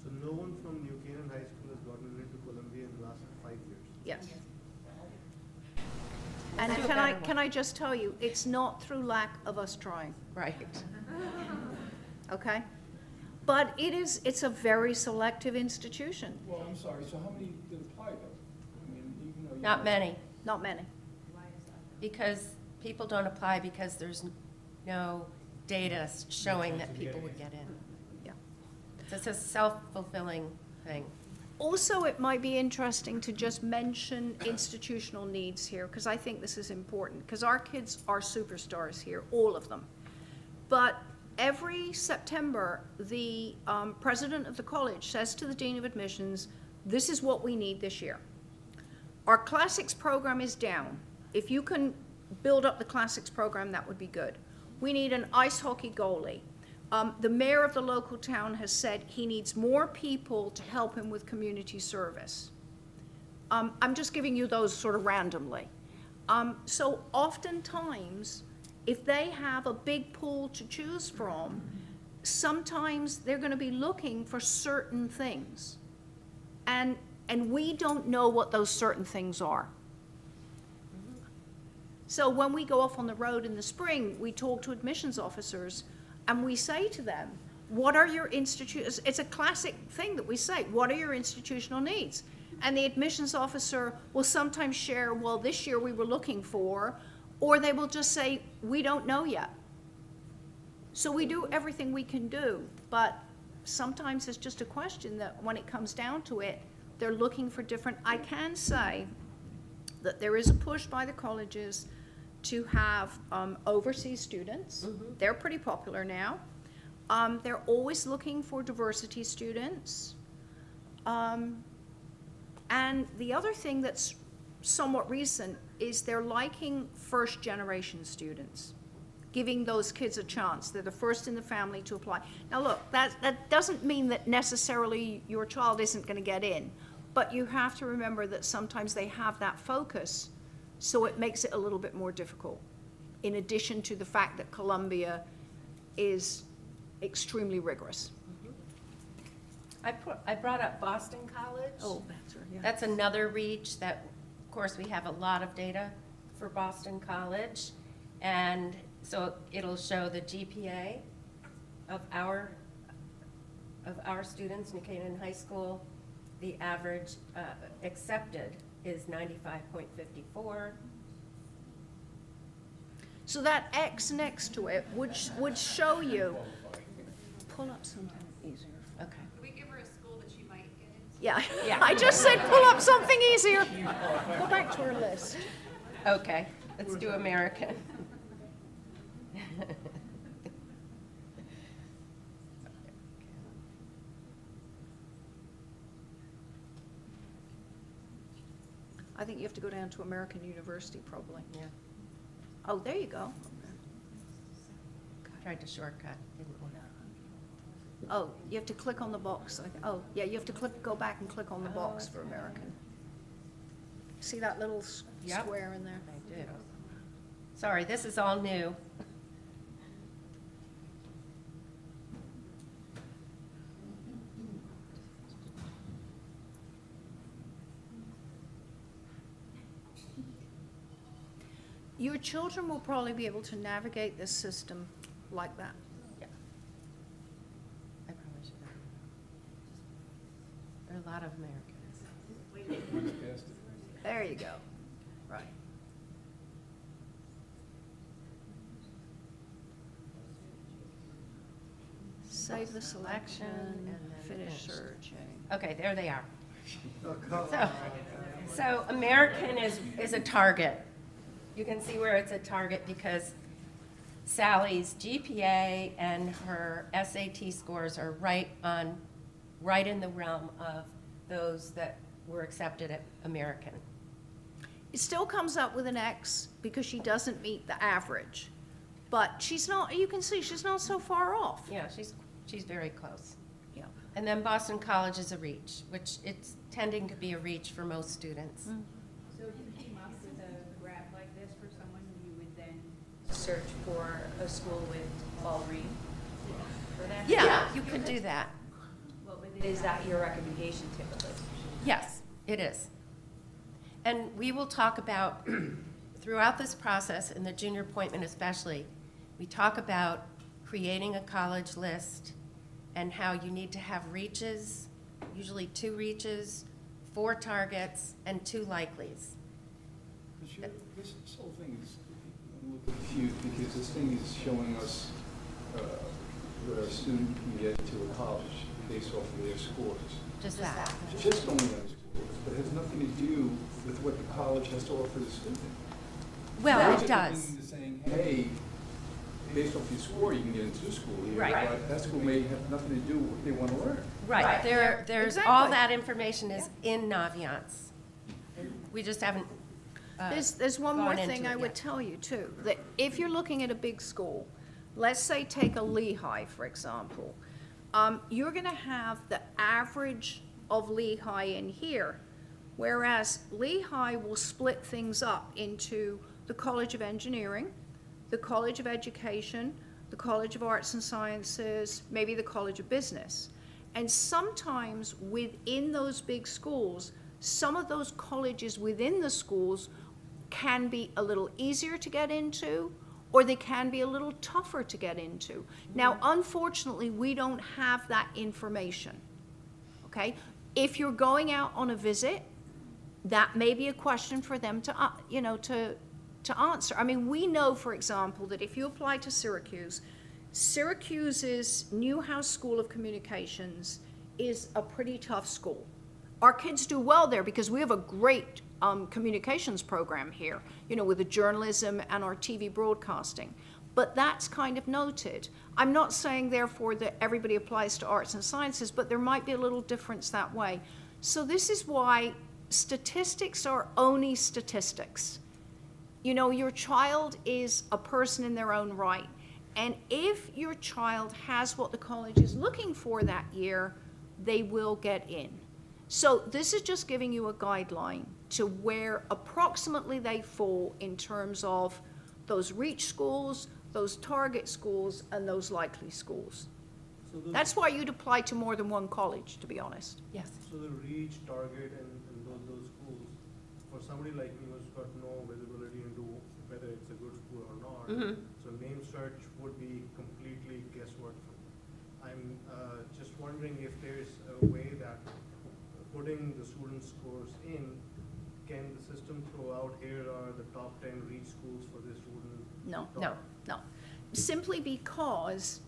So no one from New Canaan High School has gotten into Columbia in the last 5 years. Yes. And Let's do a can I, better one. can I just tell you, it's not through lack of us trying, Right. okay? But it's a very selective institution, Well, I'm sorry, so how many did apply though? I mean, even though you. Not many, not many. because people don't apply because there's no data showing that people would get in. Yeah. So it's a self-fulfilling thing. Also, it might be interesting to just mention institutional needs here, because I think this is important, because our kids are superstars here, all of them. But every September, the president of the college says to the dean of admissions, this is what we need this year. Our classics program is down. If you can build up the classics program, that would be good. We need an ice hockey goalie. The mayor of the local town has said he needs more people to help him with community service. I'm just giving you those sort of randomly. So oftentimes, if they have a big pool to choose from, sometimes they're going to be looking for certain things. And we don't know what those certain things are. So when we go off on the road in the spring, we talk to admissions officers and we say to them, what are your it's a classic thing that we say, what are your institutional needs? And the admissions officer will sometimes share, well, this year we were looking for, or they will just say, we don't know yet. So we do everything we can do, but sometimes it's just a question that when it comes down to it, they're looking for different, I can say that there is a push by the colleges to have overseas students. They're pretty popular now. They're always looking for diversity students. And the other thing that's somewhat recent is they're liking first-generation students, giving those kids a chance. They're the first in the family to apply. Now look, that doesn't mean that necessarily your child isn't going to get in, but you have to remember that sometimes they have that focus, so it makes it a little bit more difficult, in addition to the fact that Columbia is extremely rigorous. I brought up Boston College. Oh, that's right, yeah. That's another reach that, of course, we have a lot of data for Boston College. And so it'll show the GPA of our of our students, New Canaan High School, the average accepted is 95.54. So that X next to it would show you. Pull up something easier. Okay. We give her a school that she might get into. Yeah, Yeah. I just said pull up something easier. Go back to her list. Okay, let's do American. I think you have to go down to American University probably. Yeah, Oh, there you go. tried to shortcut, didn't want to. Oh, you have to click on the box. Oh, yeah, you have to go back and click on the box for American. See that little Yep. square in there? I do. Sorry, this is all new. Your children will probably be able to navigate this system like that. Yeah. I probably should have. There are a lot of Americans. One's past it. There you go. Right. Save the selection And then and finish finish. searching. Okay, there they are. So American is a target. You can see where it's a target because Sally's GPA and her SAT scores are right in the realm of those that were accepted at American. It still comes up with an X because she doesn't meet the average. But she's not, you can see she's not so far off. Yeah, she's very close. Yeah. And then Boston College is a reach, which it's tending to be a reach for most students. So if you came up with a graph like this for someone, you would then search for a school with all green for that? Yeah, you could do that. Is that your recommendation typically? Yes, it is. And we will talk about, throughout this process, in the junior appointment especially, we talk about creating a college list and how you need to have reaches, usually 2 reaches, 4 targets, and 2 likelies. This whole thing is a little confused because this thing is showing us what our student can get to a college based off of their scores. Just that. Just only those scores, but it has nothing to do with what the college has to offer the student. Well, It's it just does. looking to saying, hey, based off your score, you can get into school here. Right. But that school may have nothing to do with what they want to learn. Right, there's, all Exactly. that information is in Naviance. We just haven't There's one more gone into thing it I would yet. tell you too, that if you're looking at a big school, let's say take a Lehigh, for example, you're gonna have the average of Lehigh in here, whereas Lehigh will split things up into the College of Engineering, the College of Education, the College of Arts and Sciences, maybe the College of Business. And sometimes within those big schools, some of those colleges within the schools can be a little easier to get into, or they can be a little tougher to get into. Now, unfortunately, we don't have that information, okay? If you're going out on a visit, that may be a question for them to, to answer. I mean, we know, for example, that if you apply to Syracuse, Syracuse's Newhouse School of Communications is a pretty tough school. Our kids do well there because we have a great communications program here, with the journalism and our TV broadcasting. But that's kind of noted. I'm not saying, therefore, that everybody applies to arts and sciences, but there might be a little difference that way. So this is why statistics are only statistics. Your child is a person in their own right. And if your child has what the college is looking for that year, they will get in. So this is just giving you a guideline to where approximately they fall in terms of those reach schools, those target schools, and those likely schools. So those- That's why you'd apply to more than one college, to be honest. Yes. So the reach, target, and those schools, for somebody like me who's got no visibility into whether it's a good school or not, Mhm. so name search would be completely guesswork for me. I'm just wondering if there's a way that putting the student scores in, can the system throw out, here are the top 10 reach schools for this student? No. top- No. Simply because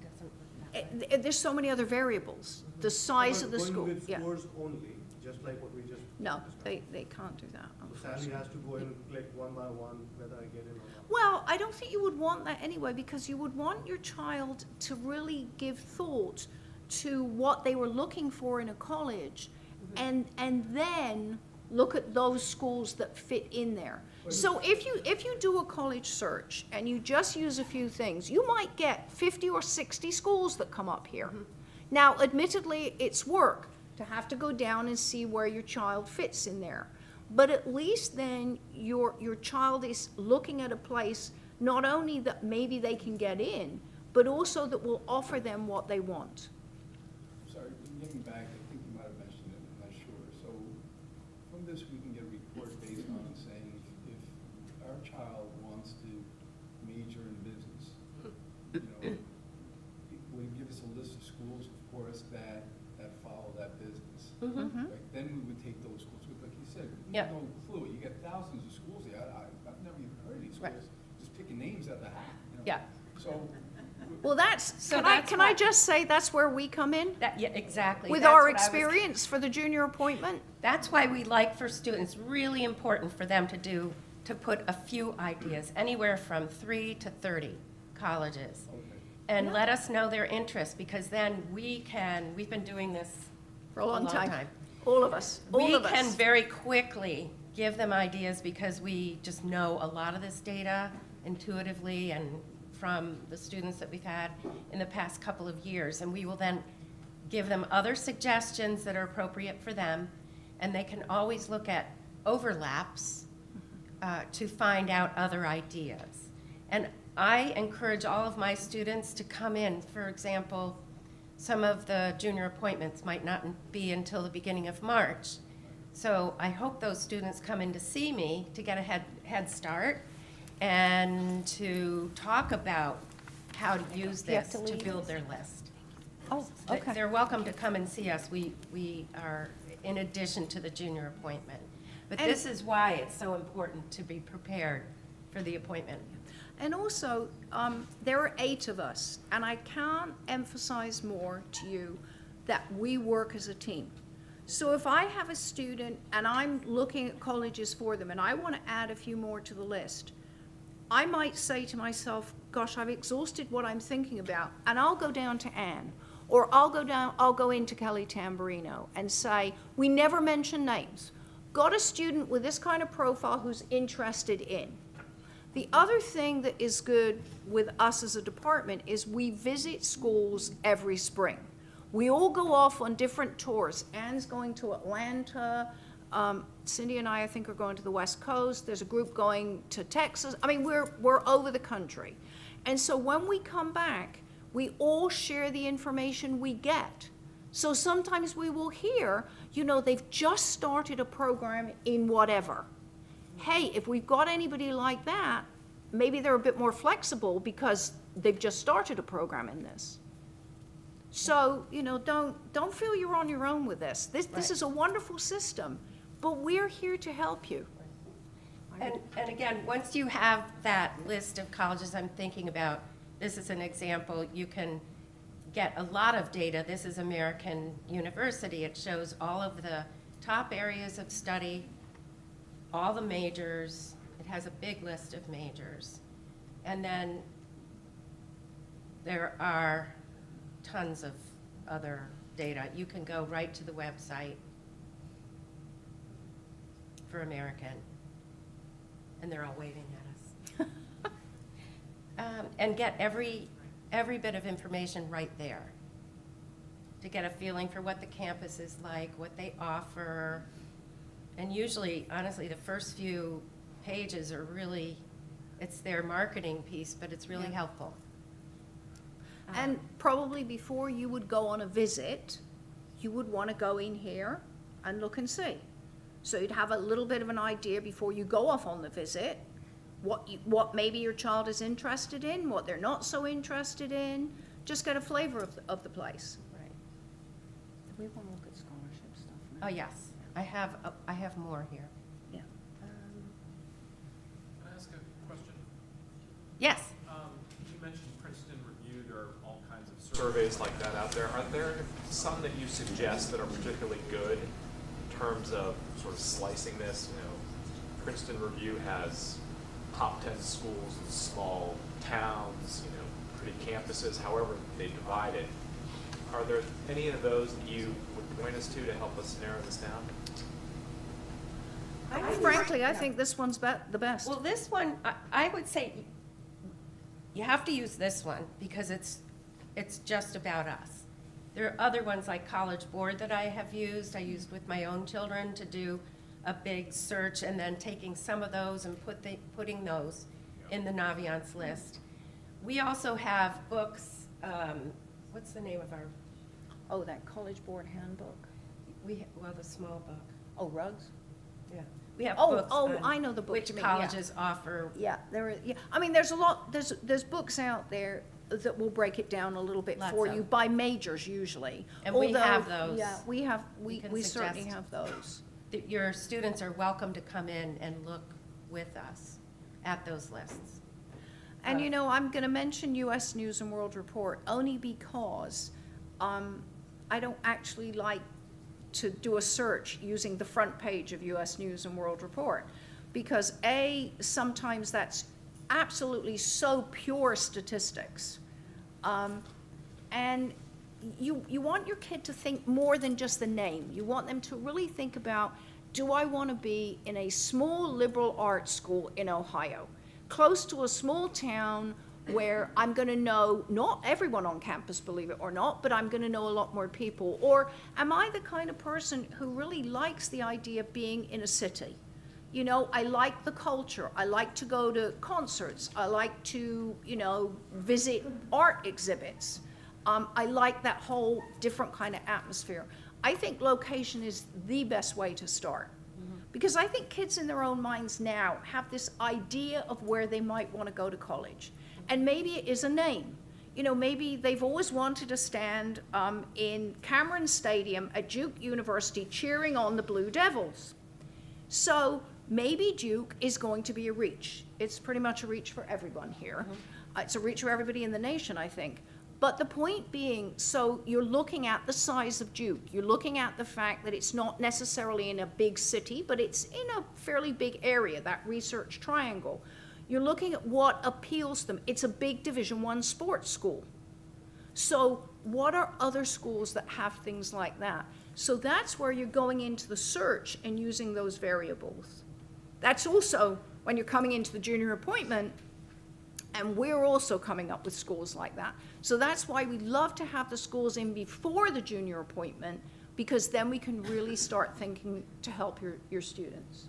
Doesn't work that way. there's so many other variables. The size of the school, Going with yeah. scores only, just like what we just. No, discussed. they can't do that, So unfortunately. Sally has to go and click one by one whether I get in or not. Well, I don't think you would want that anyway, because you would want your child to really give thought to what they were looking for in a college, and then look at those schools that fit in there. So if you do a college search and you just use a few things, you might get 50 or 60 schools that come up here. Now, admittedly, it's work to have to go down and see where your child fits in there. But at least then your child is looking at a place not only that maybe they can get in, but also that will offer them what they want. Sorry, getting back, I think you might have mentioned it, I'm not sure. So from this, we can get a report based on saying if our child wants to major in business, you know, it would give us a list of schools, of course, that follow that business. Mhm. Right? Then we would take those schools, like you said, we Yeah. have no clue. You get thousands of schools here. I've never even heard of these Right. schools. Just picking names out of the hat. You know? Yeah. So. Well, So can that's I what- just say that's where we come in? Yeah, exactly. With That's our what I was- experience for the junior appointment? That's why we like for students, really important for them to put a few ideas, anywhere from 3 to 30 colleges. Okay. And let us know their interests, because then we've been doing this For a long time. time. All of us, all We of us. can very quickly give them ideas because we just know a lot of this data intuitively and from the students that we've had in the past couple of years. And we will then give them other suggestions that are appropriate for them. And they can always look at overlaps to find out other ideas. And I encourage all of my students to come in. For example, some of the junior appointments might not be until the beginning of March. So I hope those students come in to see me to get a head start and to talk about how to use You have this to to leave. build their list. Oh, okay. They're welcome to come and see us. We are in addition to the junior appointment. But And- this is why it's so important to be prepared for the appointment. And also, there are 8 of us, and I can't emphasize more to you that we work as a team. So if I have a student and I'm looking at colleges for them and I want to add a few more to the list, I might say to myself, gosh, I've exhausted what I'm thinking about, and I'll go down to Anne, or I'll go into Kelly Tamburino and say, we never mention names. Got a student with this kind of profile who's interested in. The other thing that is good with us as a department is we visit schools every spring. We all go off on different tours. Anne's going to Atlanta. Cindy and I think, are going to the West Coast. There's a group going to Texas. I mean, we're over the country. And so when we come back, we all share the information we get. So sometimes we will hear, you know, they've just started a program in whatever. Hey, if we've got anybody like that, maybe they're a bit more flexible because they've just started a program in this. So, you know, don't feel you're on your own with this. This Right. is a wonderful system, but we're here to help you. And again, once you have that list of colleges I'm thinking about, this is an example, you can get a lot of data. This is American University. It shows all of the top areas of study, all the majors. It has a big list of majors. And then there are tons of other data. You can go right to the website for American, and they're all waving at us. And get every bit of information right there to get a feeling for what the campus is like, what they offer. And usually, honestly, the first few pages are really, it's their marketing piece, but it's really Yeah. helpful. And probably before you would go on a visit, you would want to go in here and look and see. So you'd have a little bit of an idea before you go off on the visit, what maybe your child is interested in, what they're not so interested in. just get a flavor of the place. Right. We want to look at scholarship stuff now. Oh, yes, I have more here. Yeah. Can I ask a question? Yes. You mentioned Princeton Review. There are all kinds of surveys like that out there. Are there some that you suggest that are particularly good in terms of sort of slicing this? You know, Princeton Review has top 10 schools in small towns, you know, pretty campuses, however they divide it. Are there any of those that you would point us to help us narrow this down? Frankly, I think this one's the best. Well, this one, I would say you have to use this one because it's just about us. There are other ones like College Board that I have used. I used with my own children to do a big search and then taking some of those and putting those in the Naviance list. We also have books, what's the name of our, Oh, that College Board handbook. well, the small book. Oh, rugs? Yeah. We have Oh, books oh, on I know the book which you mean, yeah. colleges offer. Yeah, yeah. I mean, there's a lot, there's books out there that will break it down a little bit Lots for of. you by majors usually. And we Although, have those. Yeah, We can we certainly suggest. have those. Your students are welcome to come in and look with us at those lists. And you know, I'm going to mention U.S. News and World Report only because I don't actually like to do a search using the front page of U.S. News and World Report because sometimes that's absolutely so pure statistics. And you want your kid to think more than just the name. You want them to really think about, do I want to be in a small liberal arts school in Ohio, close to a small town where I'm going to know not everyone on campus, believe it or not, but I'm going to know a lot more people? Or am I the kind of person who really likes the idea of being in a city? You know, I like the culture. I like to go to concerts. I like to, you know, visit art exhibits. I like that whole different kind of atmosphere. I think location is the best way to start. Because I think kids in their own minds now have this idea of where they might want to go to college. And maybe it is a name. You know, maybe they've always wanted to stand in Cameron Stadium at Duke University cheering on the Blue Devils. So maybe Duke is going to be a reach. It's pretty much a reach for everyone here. It's a reach for everybody in the nation, I think. But the point being, so you're looking at the size of Duke. You're looking at the fact that it's not necessarily in a big city, but it's in a fairly big area, that research triangle. You're looking at what appeals to them. It's a big Division I sports school. So what are other schools that have things like that? So that's where you're going into the search and using those variables. That's also when you're coming into the junior appointment, and we're also coming up with schools like that. So that's why we love to have the schools in before the junior appointment, because then we can really start thinking to help your students.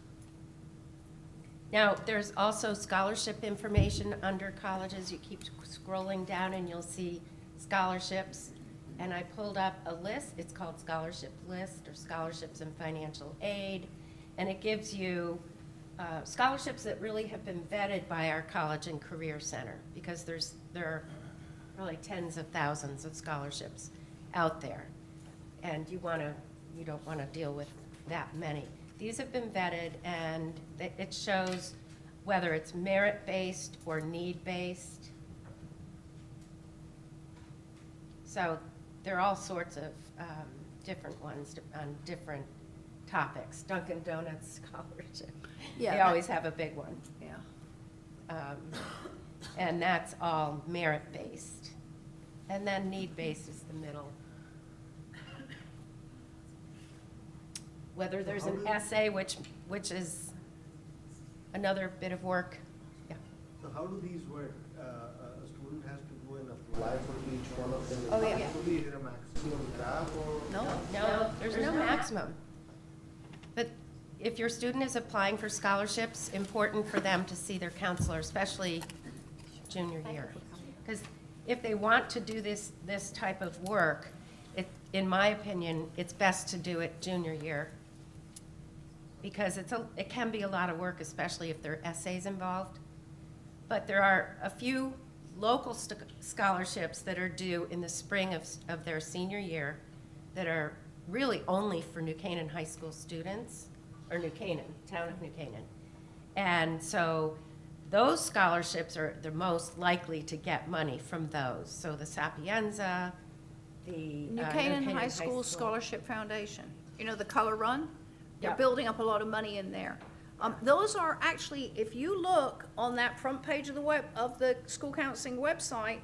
Now, there's also scholarship information under colleges. You keep scrolling down and you'll see scholarships. And I pulled up a list. It's called Scholarship List or Scholarships and Financial Aid. And it gives you scholarships that really have been vetted by our College and Career Center, because there are probably tens of thousands of scholarships out there. And you don't want to deal with that many. These have been vetted, and it shows whether it's merit-based or need-based. So there are all sorts of different ones on different topics. Dunkin' Donuts scholarship. Yeah, they always have a big one. Yeah. And that's all merit-based. And then need-based is the middle. Whether there's an essay, which is another bit of work. Yeah. So how do these work? A student has to go and apply for each one of them. Oh, yeah. Is there a maximum cap or? No, there's no maximum. But if your student is applying for scholarships, important for them to see their counselor, especially junior year. Because if they want to do this type of work, in my opinion, it's best to do it junior year. Because it can be a lot of work, especially if there are essays involved. But there are a few local scholarships that are due in the spring of their senior year that are really only for New Canaan High School students, or New Canaan, town of New Canaan. And so those scholarships are the most likely to get money from those. So the Sapienza, the New Canaan High School Scholarship Foundation, you know, the Color Run? They're Yep. building up a lot of money in there. Those are actually, if you look on that front page of the school counseling website,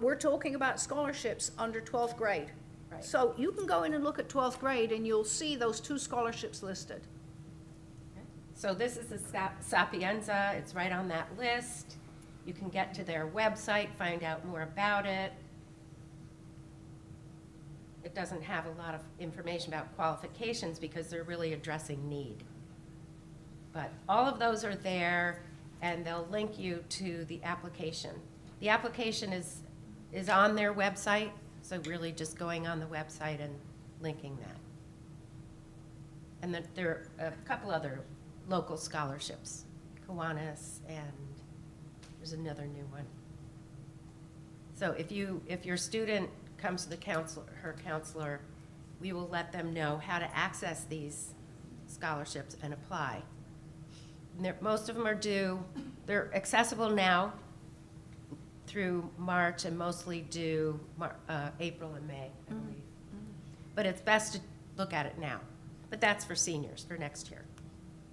we're talking about scholarships under 12th grade. Right. So you can go in and look at 12th grade and you'll see those 2 scholarships listed. So this is the Sapienza, it's right on that list. You can get to their website, find out more about it. It doesn't have a lot of information about qualifications because they're really addressing need. But all of those are there, and they'll link you to the application. The application is on their website, so really just going on the website and linking that. And then there are a couple other local scholarships, Kiwanis, and there's another new one. So if your student comes to her counselor, we will let them know how to access these scholarships and apply. And most of them are due, they're accessible now through March and mostly due April and May, I believe. But it's best to look at it now. But that's for seniors, for next year,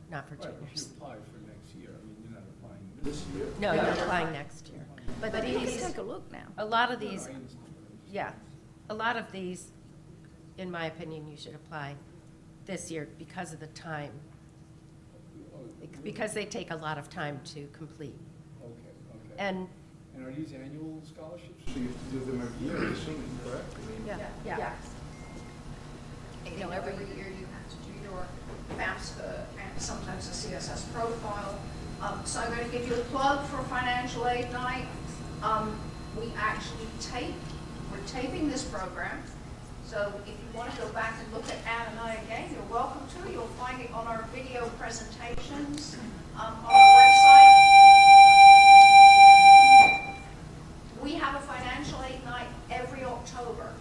not for Right, if you juniors. apply for next year, I mean, you're not applying this This year? No, you're applying next year. But you can take a look now. A lot of year. these, I understand. yeah, a lot of these, in my opinion, you should apply this year because of the time, because they take a lot of time to complete. Okay, okay. And, And are these annual scholarships? So you have to do them every year, I'm assuming, correct? I mean, Yeah. You know, every year you have to do your FAFSA and sometimes the CSS profile. So I'm going to give you a plug for Financial Aid Night. We're taping this program. So if you want to go back and look at Ann and I again, you're welcome to. You'll find it on our video presentations on our website. We have a Financial Aid Night every October.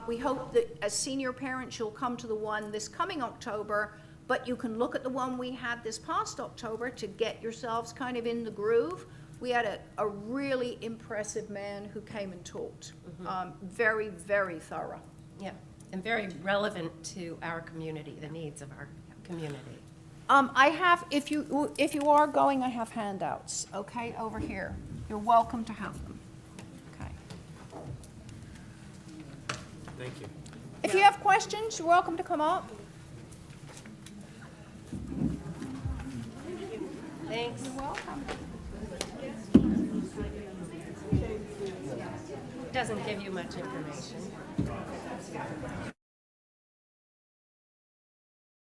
We hope that as senior parents, you'll come to the one this coming October, but you can look at the one we had this past October to get yourselves kind of in the groove. We had a really impressive man who came and talked. Very, very thorough. yeah, and very relevant to our community, the needs of our community. I have, if you are going, I have handouts, okay, over here. You're welcome to have them. Okay. Thank you. If you have questions, you're welcome to come up. Thanks. You're welcome. Doesn't give you much information.